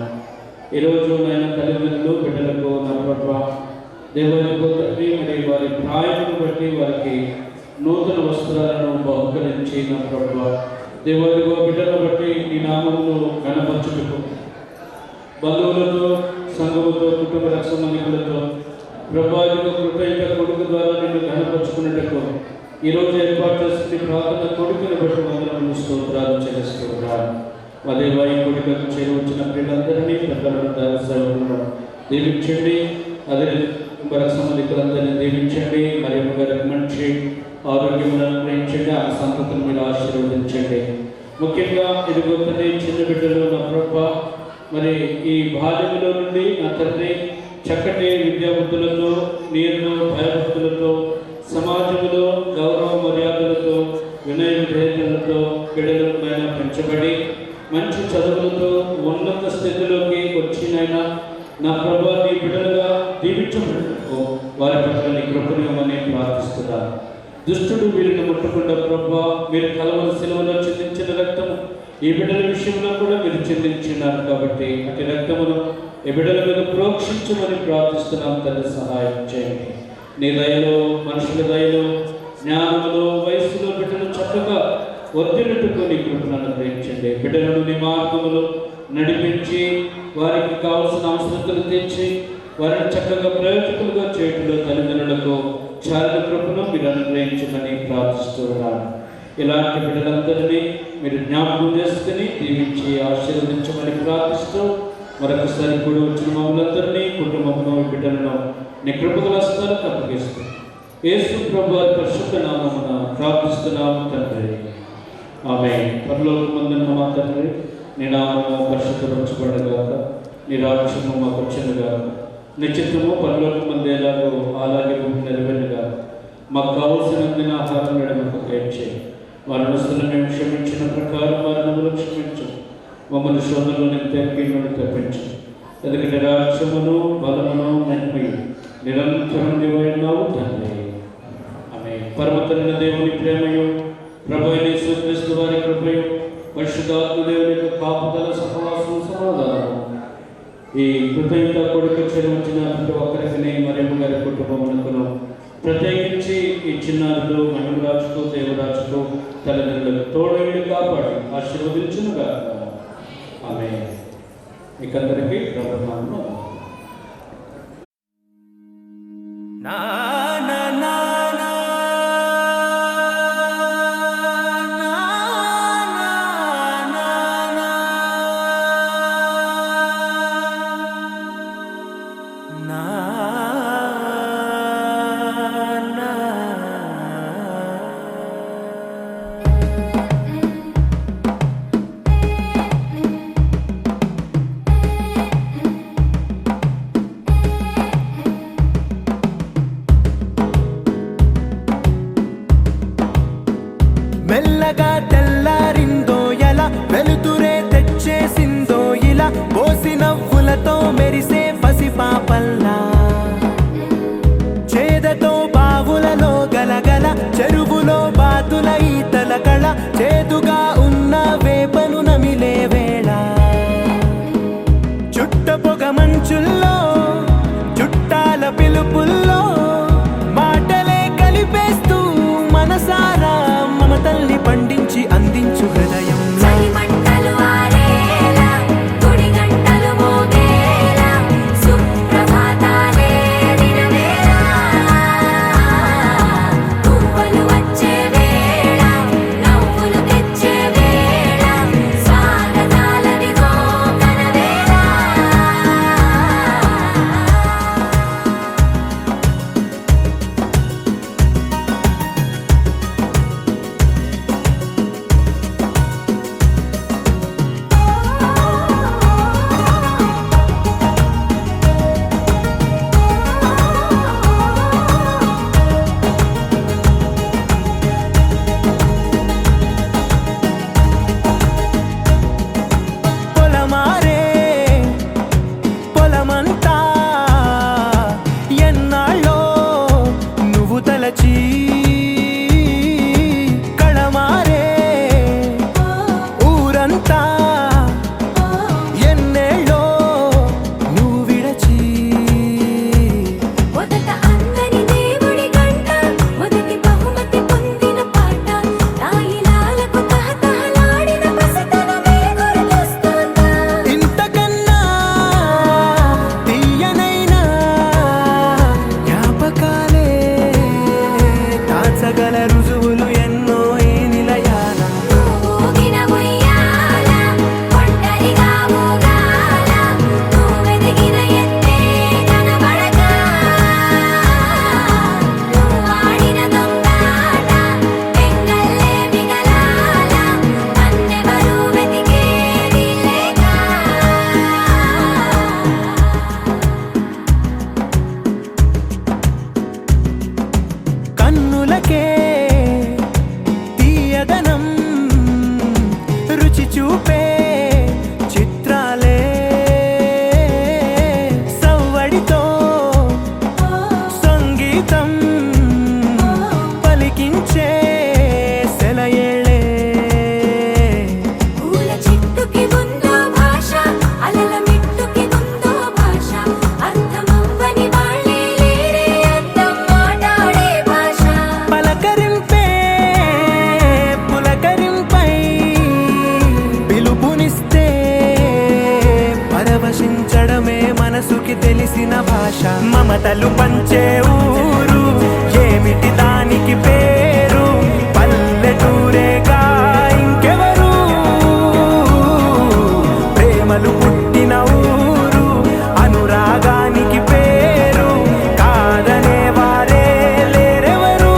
ఈరోజు నైనా తల్లిదండ్రులు బిడ్డలకు నా ప్రభా దేవాలయంలో తండ్రి మరి వారి ప్రాయమును బట్టి వారికి నూతన వస్త్రాలను బహుకరించి నా ప్రభా దేవాలయంలో బిడ్డలను బట్టి నీ నామమును గణపరచుటకు బంధువులతో సంఘముతో కుటుంబ సంబంధికులతో ప్రభావిత కృపైక కొడుకు ద్వారా నిన్ను గణపరుచుకున్నట్టుకు ఈరోజు ఏర్పాటు చేస్తున్న ప్రార్థన కొడుకుని బట్టి వందనములు స్తోత్రాలు చెల్లిస్తున్నాను. అదే వారి కొడుకు చేరువచ్చిన పిల్లలందరినీ పెద్దలను దైవసేవకులను దీవించండి. అదే కుటుంబ సంబంధికులందరినీ దీవించండి. మరి గారికి మంచి ఆరోగ్యములను అనుగ్రహించండి. ఆ సంతతిని మీరు ఆశీర్వదించండి. ముఖ్యంగా ఇదిగొద్దని చిన్న బిడ్డలు నా ప్రభా మరి ఈ బాల్యములో నుండి నా తండ్రి చక్కటి విద్యాబుద్ధులతో నీరులో భయభక్తులతో సమాజంలో గౌరవ మర్యాదలతో వినయ విధేయతలతో బిడ్డలపైన పెంచబడి మంచి చదువులతో ఉన్నత స్థితిలోకి వచ్చినైనా నా ప్రభా నీ బిడ్డలుగా దీవించబడుటకు వారి పట్ల నీ కృపణీయమని ప్రార్థిస్తున్నాను. దుష్టుడు వీరిని ముట్టకుండా ప్రభా మీరు కలవల శిలువలో చిందించిన రక్తము ఈ బిడ్డల విషయంలో కూడా మీరు చెందించినారు కాబట్టి అటు రక్తమును ఈ బిడ్డల మీద ప్రోక్షించమని ప్రార్థిస్తున్నాం. తండ్రి సహాయం చేయండి. నీ దయలో మనుషుల దయలో జ్ఞానంలో వయస్సులో బిడ్డలు చక్కగా వర్ధిల్లుటకు నీ కృపను అనుగ్రహించండి. బిడ్డలను నీ మార్గములో నడిపించి వారికి కావలసిన అవసరతలు తెచ్చి వారిని చక్కగా ప్రయోజకులుగా చేయడంలో తల్లిదండ్రులకు చారిత్ర కృపను మీరు అనుగ్రహించమని ప్రార్థిస్తున్నాను. ఇలాంటి బిడ్డలందరినీ మీరు జ్ఞాపకం చేసుకుని దీవించి ఆశీర్వదించమని ప్రార్థిస్తూ మరొకసారి కూడా వచ్చిన మమ్మల్ని కుటుంబంలో బిడ్డలను నీ కృపగల హస్తాలకు అప్పగిస్తూ యేసు ప్రభువు వారి పరిశుద్ధ నామమున ప్రార్థిస్తున్నాము తండ్రి. ఆమేన్. పరలోకమందున్న మా తండ్రి, నీ నామము పరిశుద్ధపరచబడగాక, నీ రాజ్యము మాకు వచ్చునుగాక, నీ చిత్తము పరలోకమందు ఎలాగో అలాగే నెరవేరుగా మాకు కావలసిన ఆహారం మాకు దయచేయి. వారి నష్టలను మేము క్షమించిన ప్రకారం వారిని క్షమించు. మమ్మల్ని శోధనలోని తెప్పిను తప్పించు. ఎందుకంటే రాజ్యమును బలమును మహిమయు నిరంతరం నీవైనావు తండ్రి. ఆమేన్. పరమతండ్రి దేవుని ప్రేమయు ప్రభువైన యేసుక్రీస్తు వారి కృపయు పరిశుద్ధాత్మ దేవుని యొక్క కాపుదల సహవాసం సమాధానము ఈ కృతజ్ఞత కొడుకు చెరువచ్చిన ప్రతి ఒక్కరికి మరియు గారి కుటుంబమునకును ప్రత్యేకించి ఈ చిన్నారులు మహిమరాజుకు దేవరాజుకు తల్లిదండ్రులకు తోడేళ్ళు కాపాడి ఆశీర్వదించునుగా. ఆమేన్. మీకందరికీ ప్రభునామమున నా నా నా నా మెల్లగా తెల్లారిందో ఎలా, వెలుతురే తెచ్చేసిందో ఇలా, పోసి నవ్వులతో మెరిసే పసిపాపల్లా, చేదతో బావులలో గలగల, చెరువులో బాతుల ఈతల కళ, చేదుగా ఉన్న వేపను నమిలే వేళ, చుట్ట పొగ మంచుల్లో చుట్టాల పిలుపుల్లో మాటలే కలిపేస్తూ మనసారా మమతల్ని పండించి అందించు హృదయం. వచ్చే వేళ నవ్వులు తెచ్చే మనసుకి తెలిసిన భాష మమతలు పంచే ఊరు ఏమిటి దానికి పేరు పల్లెటూరేగా ఇంకెవరు ప్రేమలు పుట్టిన ఊరు అనురాగానికి పేరు కాదనే వారే లేరెవరు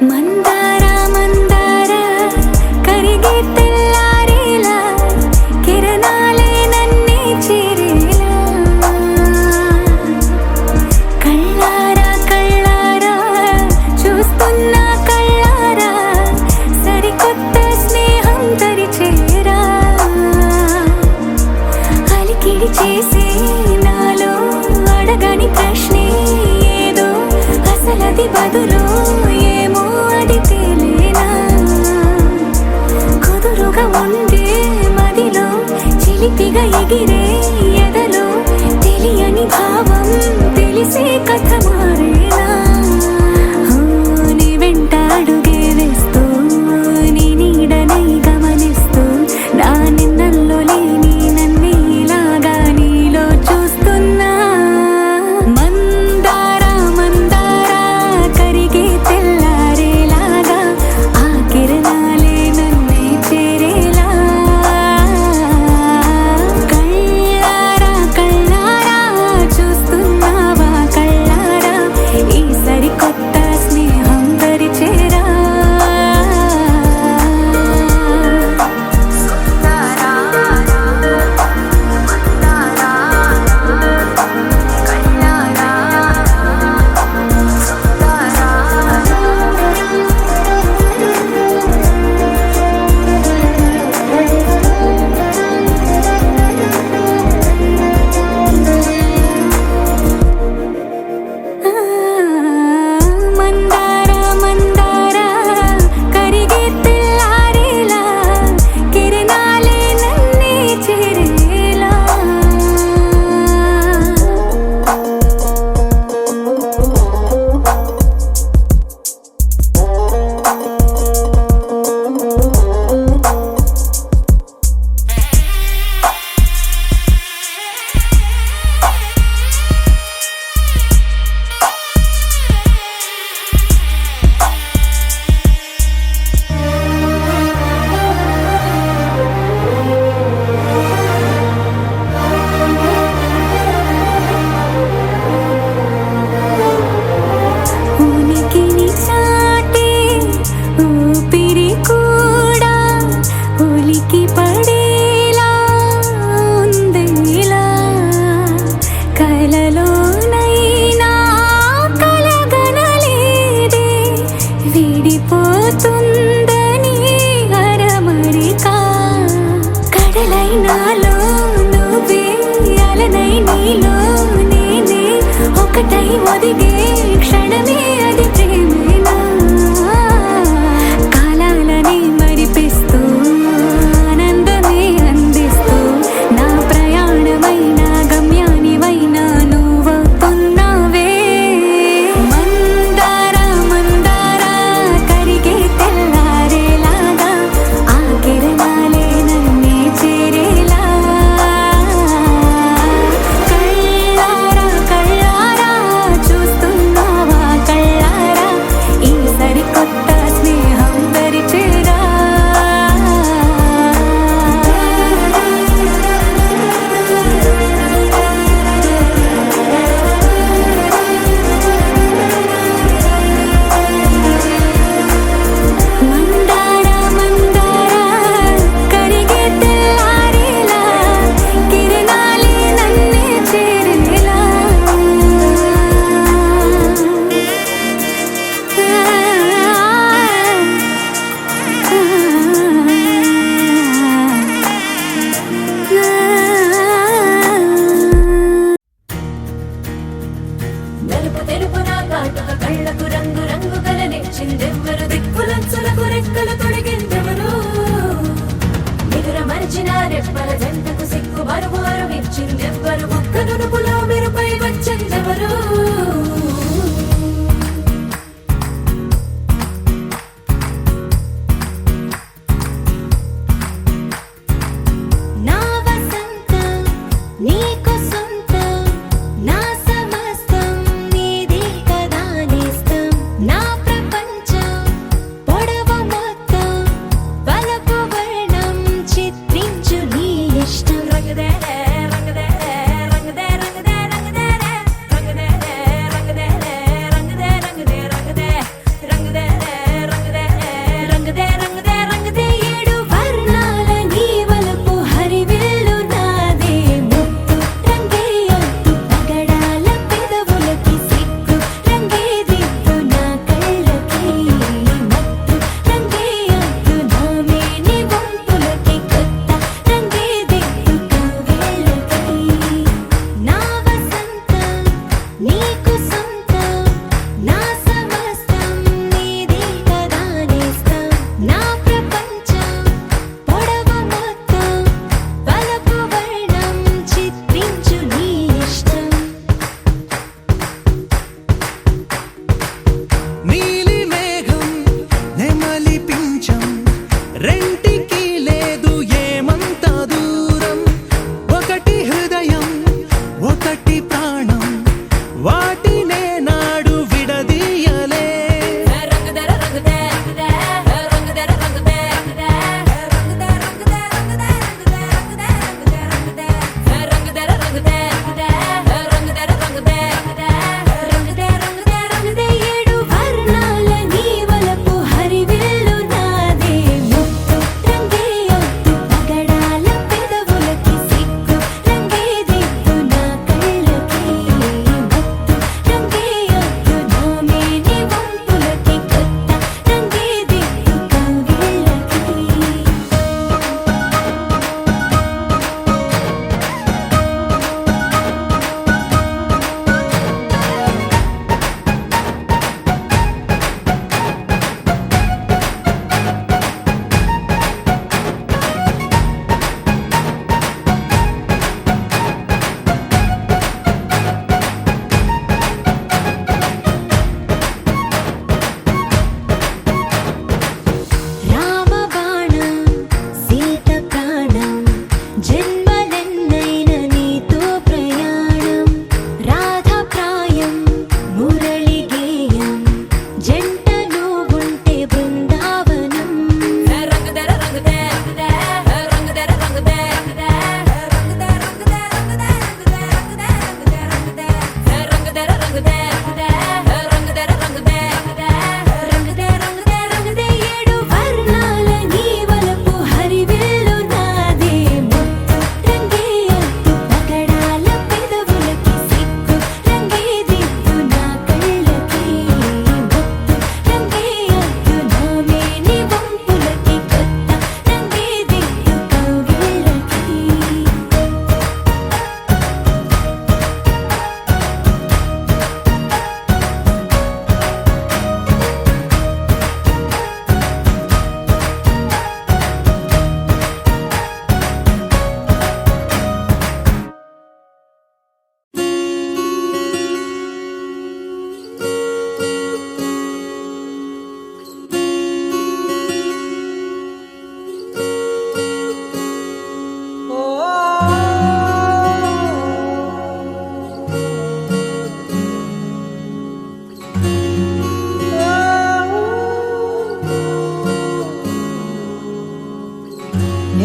మందార మందార కరిగే తెల్లారేలా కిరణాలే నన్నే చేరేలా కళ్ళారా కళ్ళారా చూస్తున్నా కళ్ళారా సరికొత్త స్నేహం తరిచేరా అలికిడి చేసే నాలో అడగని ప్రశ్నే ఏదో అసలది బదులు ఏమో అది తేలేనా కుదురుగా ఉండే మదిలో చిలిపిగా ఎగిరే ఎదలో తెలియని భావం తెలిసే కథ మారేనా నీ వెంట అడుగే వేస్తూ నీ నీడనై గమనిస్తూ నా నిన్నల్లో లేని నన్నే ఇలాగా నీలో చూస్తున్నా మందార మందార కరిగే తెల్లారేలాగా ఆ కిరణాలే నన్నే చేరేలా కళ్ళారా కళ్ళారా చూస్తున్నావా కళ్ళారా ఈ సరికొత్త స్నేహం దరిచేరా మందార మందార కరిగే తెల్లారేలా కిరణాలే నన్నే చేరేలా ఉనికిని చాటే ఊపిరి కూడా ఉలికి పడేలా ఉందేలా కలలోనైనా కలగనలేదే విడిపోతుందని అరమరిక కడలైనాలో నువ్వే అలనై నీలో నేనే ఒకటై ఒదిగే క్షణమే అది ప్రేమేనా కాలాలని మరిపిస్తూ ఆనందమే అందిస్తూ నా ప్రయాణమైన గమ్యానివైన నువ్వవుతున్నావే మందార మందార కరిగే తెల్లారేలాగా ఆ కిరణాలే నన్నే చేరేలా కళ్ళారా కళ్ళారా చూస్తున్నావా కళ్ళారా వచ్చిందెవ్వరు దిక్కులంచులకు రెక్కలు తొడిగిందెవరు నిదుర మరిచిన రెప్పల జంటకు సిక్కు మరుమారు ఇచ్చిందెవ్వరు ఒక్క నునుపులో మెరుపై వచ్చిందెవరు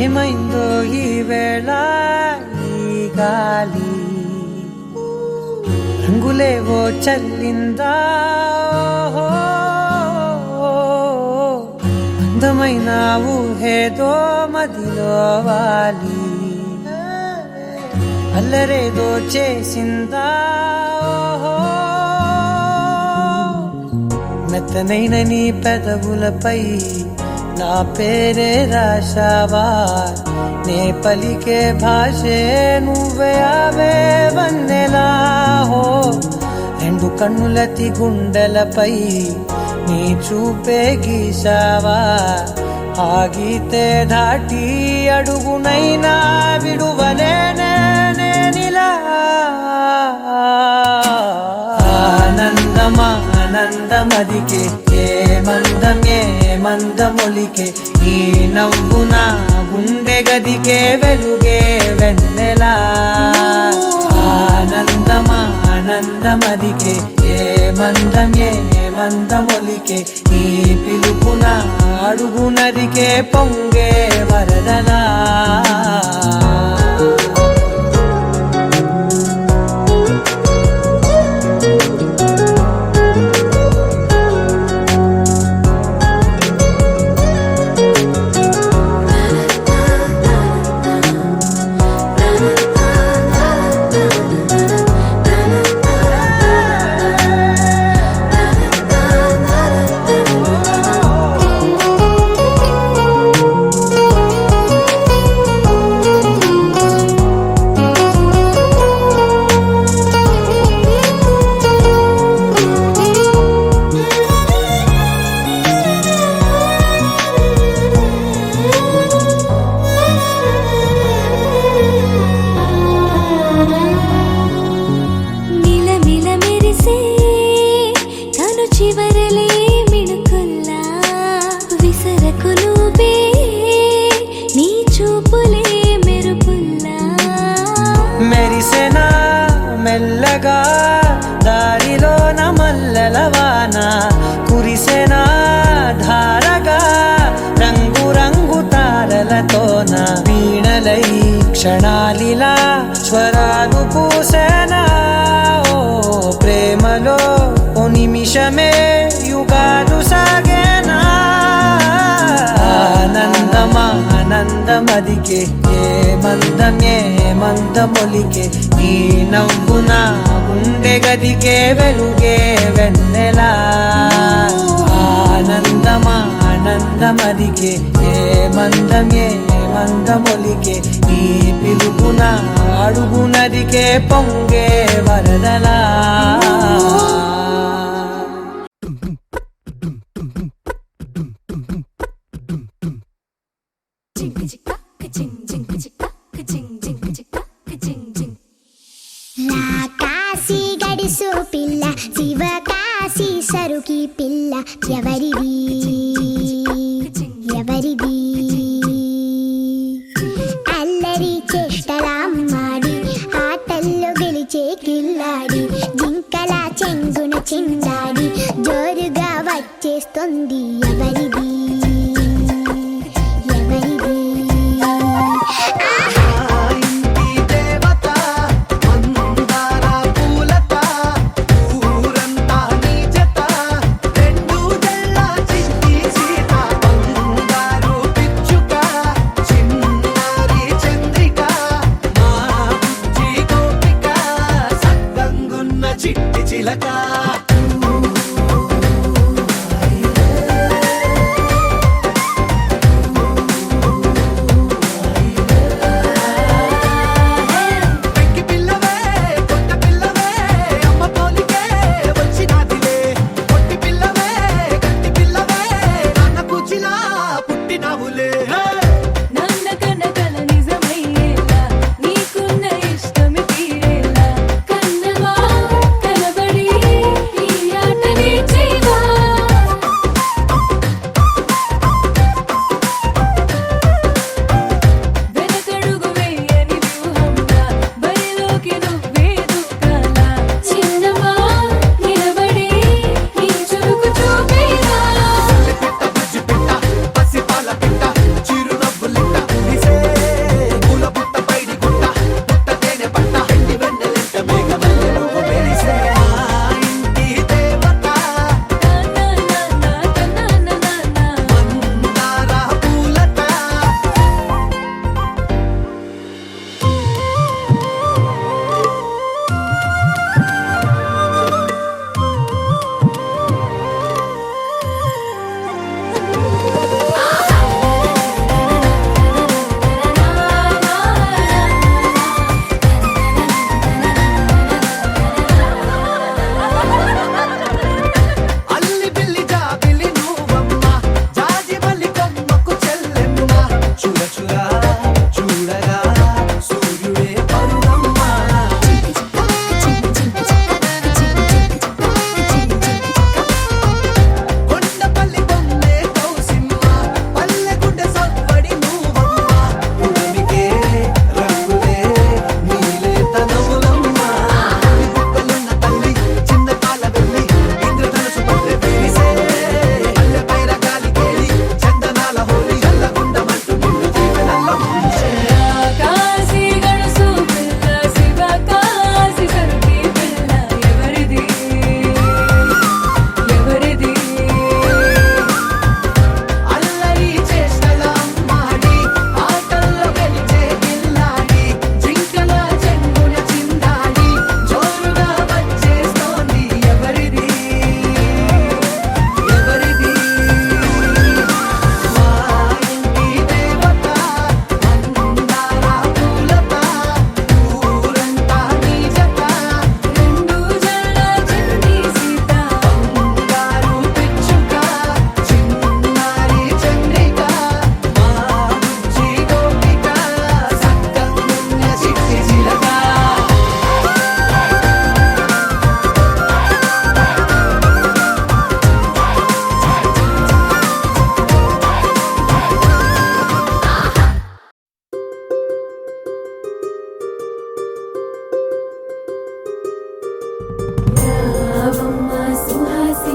ఏమైందో ఈ వేళ ఈ గాలి రంగులేవో చల్లిందా అందమైన ఊహేదో మదిలో వాలి అల్లరేదో చేసిందా మెత్తనైన నీ పెదవులపై నా పేరే రాశావా నే పలికే భాషే నువ్వే ఆవే వన్నెలా హో రెండు కన్నులతి గుండెలపై నీ చూపే గీసావా ఆగితే దాటి అడుగునైనా విడువలేనే నేనిలా ఆనందమదికే ఏ మందమొలికే ఈ నవ్వు నా గుండె గదికే వెలుగే వెన్నెలా ఆనందమదికే ఏ మందమొలికే ఈ పిలుపున అడుగునదికే పొంగే వరదలా మెల్లగా దారిలోన మల్లెలవాన కురిసెనా ధారగా రంగు తారలతోన వీణలై క్షణాలిలా స్వరాలు పూసేనా ఓ ప్రేమలో ఓ నిమిషమే యుగాలు సాగేనా ఆనందమదికే ఏ మందమొలికే ఈ నవ్వు నా గుండె గదికే వెలుగే వెన్నెలా ఆనందమదికే ఏ మందమొలికే ఈ పిలుపున అడుగునదికే పొంగే వరదలా కాశీ గడిసు పిల్ల శివ కాశీ సరుకి పిల్ల ఎవరిది అల్లరి చేష్టలామ్మాడి ఆటల్లో గెలిచే కిల్లాడి జింకల చెంగున చిందాడి జోరుగా వచ్చేస్తుంది ఎవరిది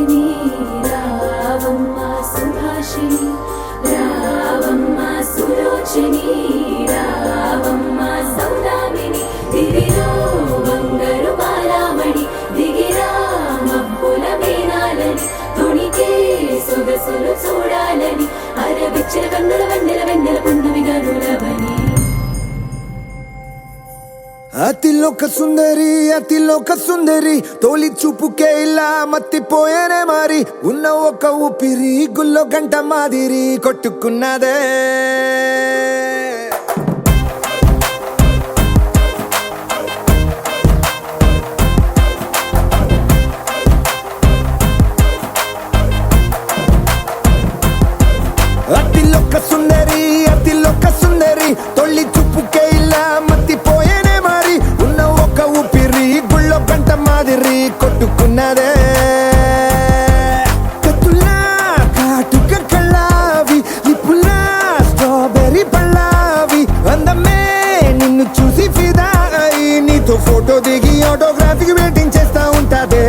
సుహాసిని రావమ్మ సుభాషిణి రావమ్మ సులోచని రావమ్మ సౌదామిని దివిలో బంగారు బాలామణి దిగిరా మబ్బుల మేనాలని తొణికే సొగసులు చూడాలని అరవిచ్చిన కన్నుల వెన్నెల వెన్నెల పున్నమి గనులవని అతిలోక సుందరి తోలి చూపుకే ఇలా మత్తిపోయేనే మరి ఉన్న ఒక ఊపిరి గుల్లో గంట మాదిరి కొట్టుకున్నదే అతిలోక సుందరి తొలి చూపుకే ఇలా మత్తిపోయేనే మరి ఉన్న ఒక ఊపిరి గుళ్ళో గంట మాదిరి కొట్టుకున్నదే కత్తులా కాటుక కళ్ళావి లిప్పులా స్ట్రాబెర్రీ పళ్ళావి అందమే నిన్ను చూసి ఫిదా అయి నీతో ఫోటో దిగి ఆటోగ్రాఫీకి వెయిటింగ్ చేస్తా ఉంటాదే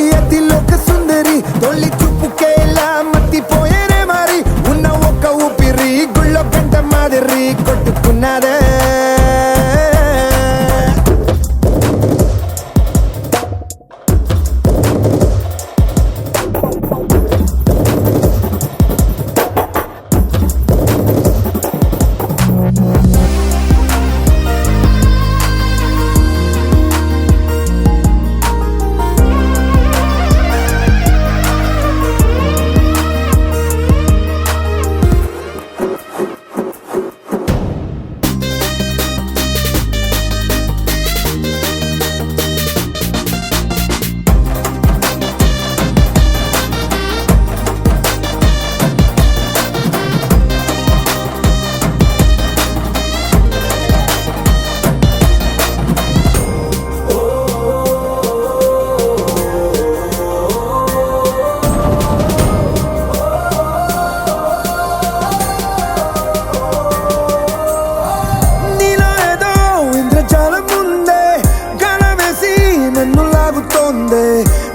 అతిలోక సుందరి తొలి చూపుకే ఇలా మత్తిపోయేనే మరి ఉన్న ఒక ఊపిరి గుళ్ళో గంట మాదిరి కొట్టుకున్నదే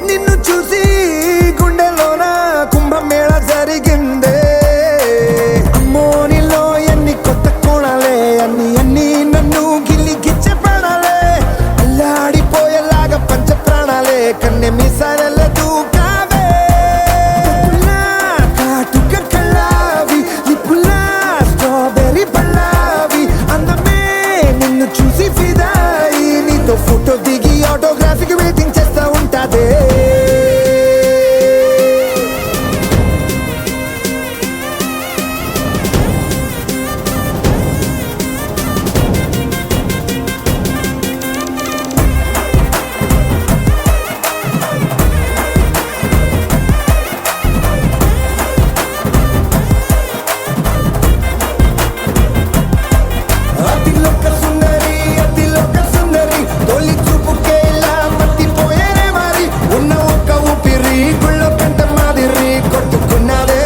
నిన్ను చూసి గుండెలోన కుంభమేళ జరిగిందే అమ్మో నీలో ఎన్ని కొత్త కోణాలే అన్ని నన్ను గిల్లిగిచ్చే ప్రాణాలే అల్లాడిపోయేలాగా పంచ ప్రాణాలే కన్నె మీసాల దూకావే కాటుక కళ్ళావి లిప్పులా స్ట్రాబెర్రీ పళ్ళావి అందమే నిన్ను చూసి ఫిదాయి నీతో ఫోటో దిగి ఆటోగ్రాఫీకి వెయిటింగ్ చేస్తా ఉంటాదే అతిలోక సుందరి తొలి చూపుకే ఇలా మత్తిపోయేనే మరి ఉన్న ఒక ఊపిరి గుళ్ళో గంట మాదిరి కొట్టుకున్నదే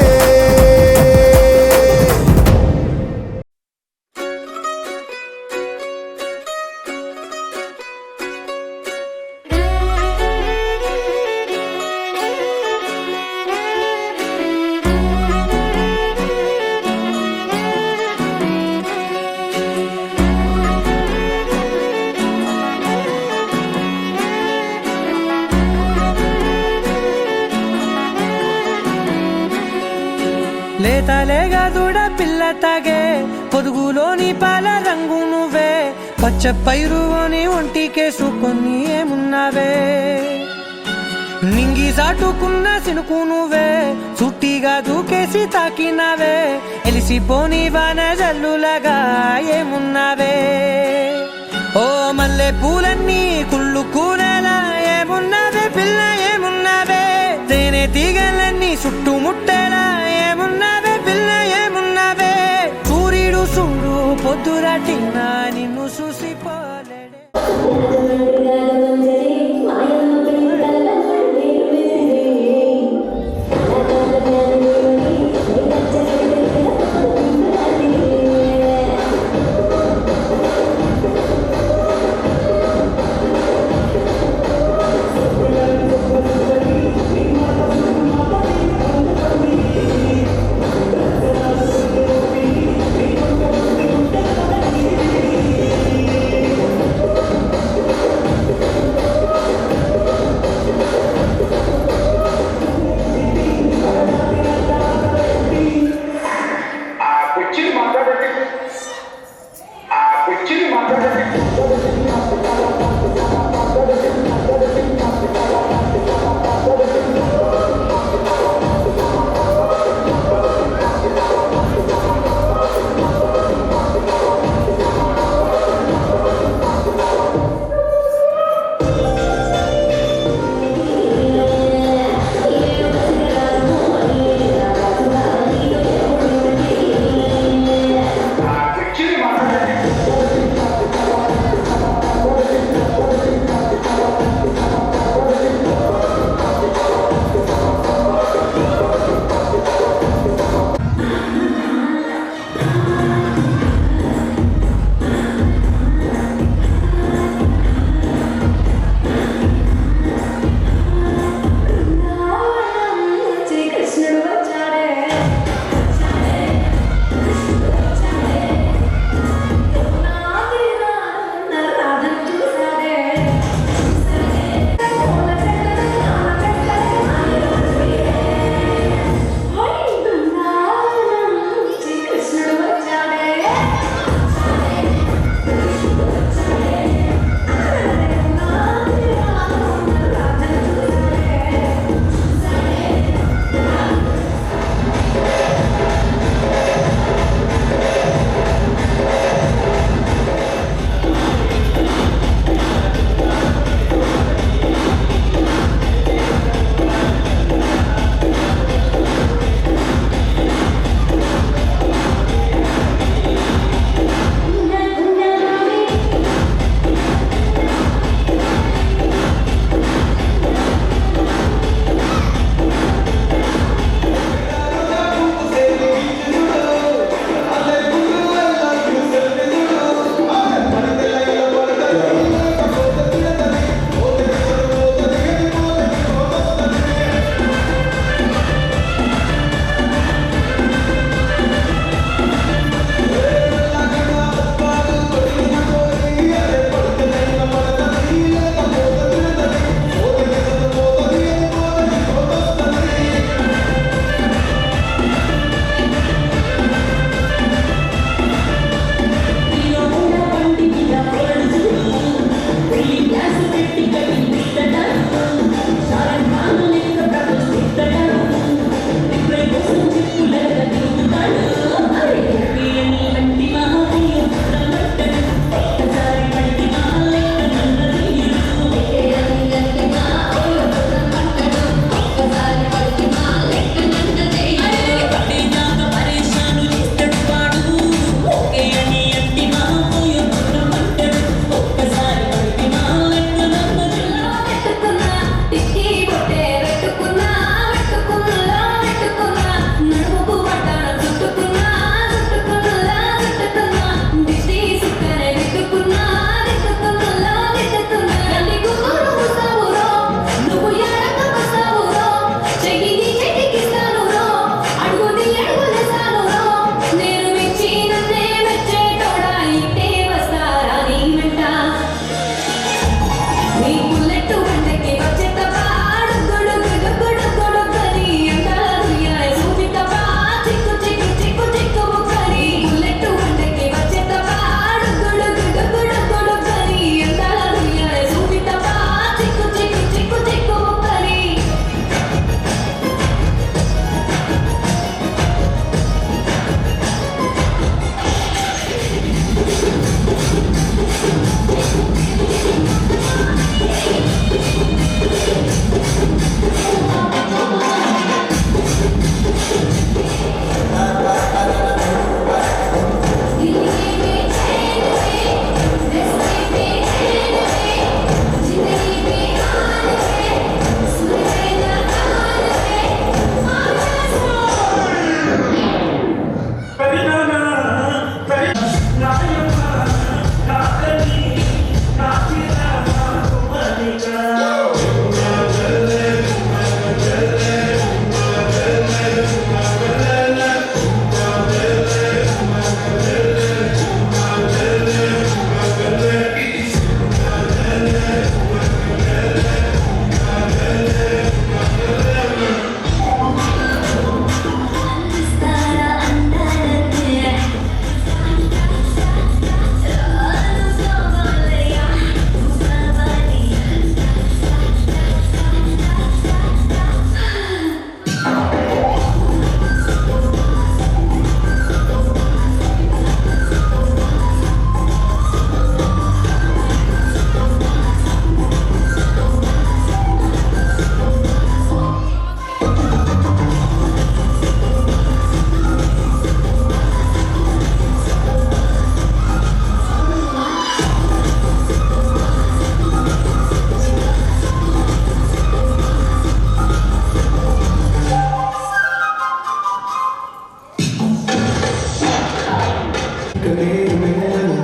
లేతలేగా దూడ పిల్ల తాగే పొదుగులోని పాల రంగు నువ్వే పచ్చ పైరుని ఒంటికేసుకొని ఏమున్నావే నింగి సాటుకున్న సినుకు నువ్వే చుట్టిగా దూకేసి తాకినావే ఎలిసిపోని వాన జల్లులగా ఏమున్నావే ఓ మల్లె పూలన్నీ కుళ్ళు కూనేలా ఏమున్నావే పిల్ల ఏమున్నావే తేనె తీగలన్నీ చుట్టుముట్టేలా ఏమున్నావే పిల్ల ఏమున్నావే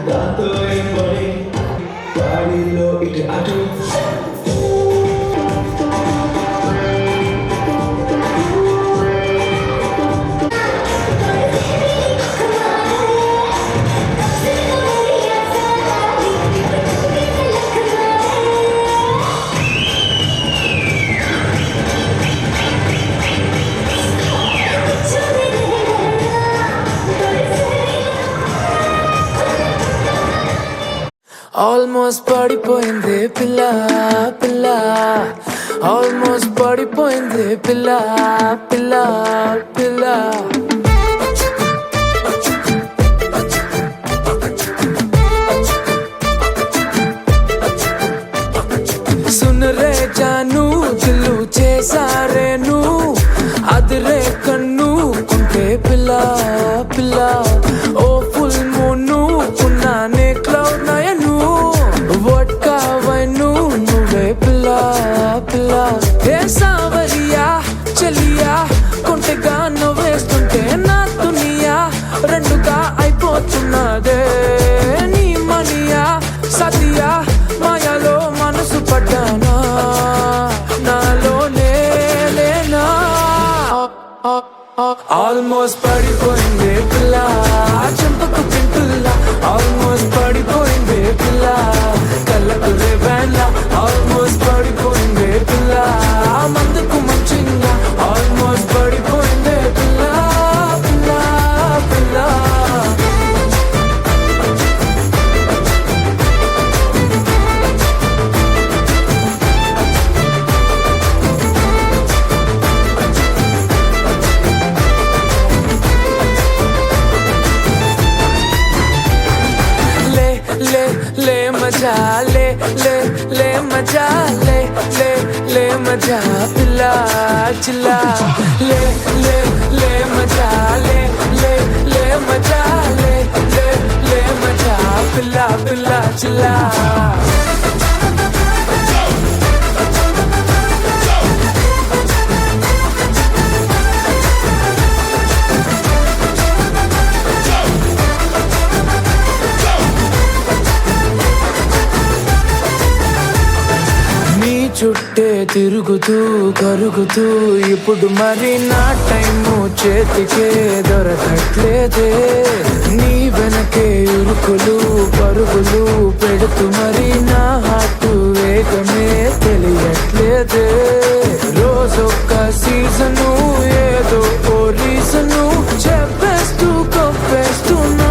దాంతో ఏం పని వాడిలో ఇటు అటు ఆల్మోస్ట్ పడిపోయింది పిల్ల పిల్ల ఆల్మోస్ట్ పడిపోయింది పిల్ల పిల్ల పిల్ల సున్ రే జాను దిల్లు చేసారేను అదిరే కన్ను కుంటే పిల్ల పిల్ల ఓ ఫుల్ మూను ఉన్నానే క్లౌడ్ నయను వడ్కా వైను నువ్వే పిల్ల పిల్ల ఏ సావరియా చెలియా కొంటెగా నవ్వేస్తుంటే నా దునియా రెండుగా అయిపోతున్నదే నీ మనియా సతియా మాయాలో మనసు పడ్డానా నాలోనే లేనా ఆల్మోస్ట్ పడిపోయింది పిల్ల చెంపకు పింటుల్ల ఆల్మోస్ట్ పడిపోయింది పిల్ల కళ్ళకు రేవెల్ల ఆల్మోస్ట్ పడిపోయింది పిల్ల మందుకు మంచిగా ఆల్మోస్ట్ పడిపోయింది పిల్ల పిల్ల పిల్ల ले मजा ले ले ले मजा ले ले ले मजा पिला चिल्ला ले ले ले मजा ले ले ले मजा ले ले ले मजा पिला पिला चिल्ला చుట్టే తిరుగుతూ కరుగుతూ ఇప్పుడు మరి నా టైము చేతికే దొరకట్లేదే నీ వెనకే ఇరుకులు పరుగులు పెడుతూ మరి నా హార్టు వేగమే తెలియట్లేదే రోజొక్క సీజను ఏదో ఓ రీజను చెప్పేస్తూ కొప్పేస్తున్నానే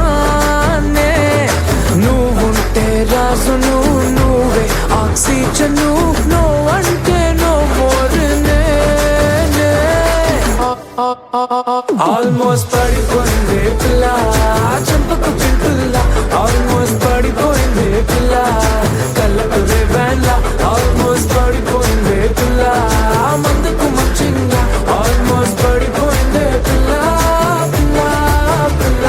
నువ్వుంటే రాజును నువ్వే ఆక్సిజను నో అంటే నో మోరనే ఆల్మోస్ట్ పడిపోయింది పిల్ల చెంపకు పింటుల్ల ఆల్మోస్ట్ పడిపోయింది పిల్ల కళ్ళకు రేవెల్ల ఆల్మోస్ట్ పడిపోయింది పిల్ల మందుకు మంచిగా ఆల్మోస్ట్ పడిపోయింది పిల్ల పిల్ల పిల్ల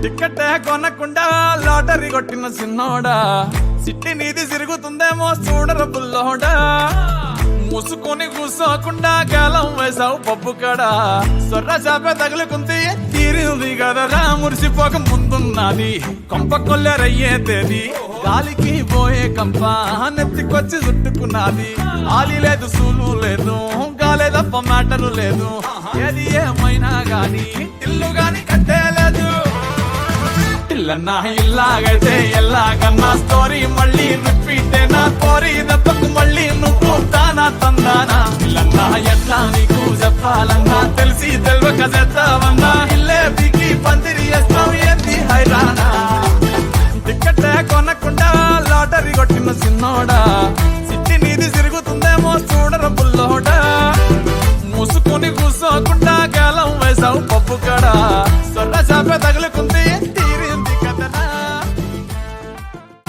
టికెట్టే కొనకుండా లాటరీ కొట్టిన సిన్నోడా సిట్టి నీది తిరుగుతుందేమో చూడర బుల్లోడా మూసుకొని కూసోకుండా గాలం వేసావు పప్పు కడా సొర్ర చాప తగులుకుంటే తీరింది కదరా మురిసిపోక ముందున్నది కొంప కొల్లెరయ్యే తేది గాలికి పోయే కంప నెత్తికొచ్చి చుట్టుకున్నది ఆలి లేదు సూలు లేదు గాలే తప్ప మ్యాటరు లేదు ఏది ఏమైనా గాని ఇల్లు గాని కట్టేలేదు ఇల్లన్నా ఇల్లాగైతే ఎల్లాగన్నా స్టోరీ మళ్ళీ రిపీట్ నా కోరి దెబ్బకు మళ్ళీ నువ్వు తానా తందానా చెప్పాలన్నా తెలిసి తెలియక చేస్తావన్నా ఇల్లే పీకి పందిరి వేస్తాం ఏంది హైరానా టికెట్ కొనకుండా లాటరీ కొట్టిన సిన్నోడా సిట్టి నీది తిరుగుతుందేమో చూడర బుల్లోడా మూసుకొని కూసోకుండా గాలం వేసావు పప్పు కడా సొర్ర చాప తగులుకుంది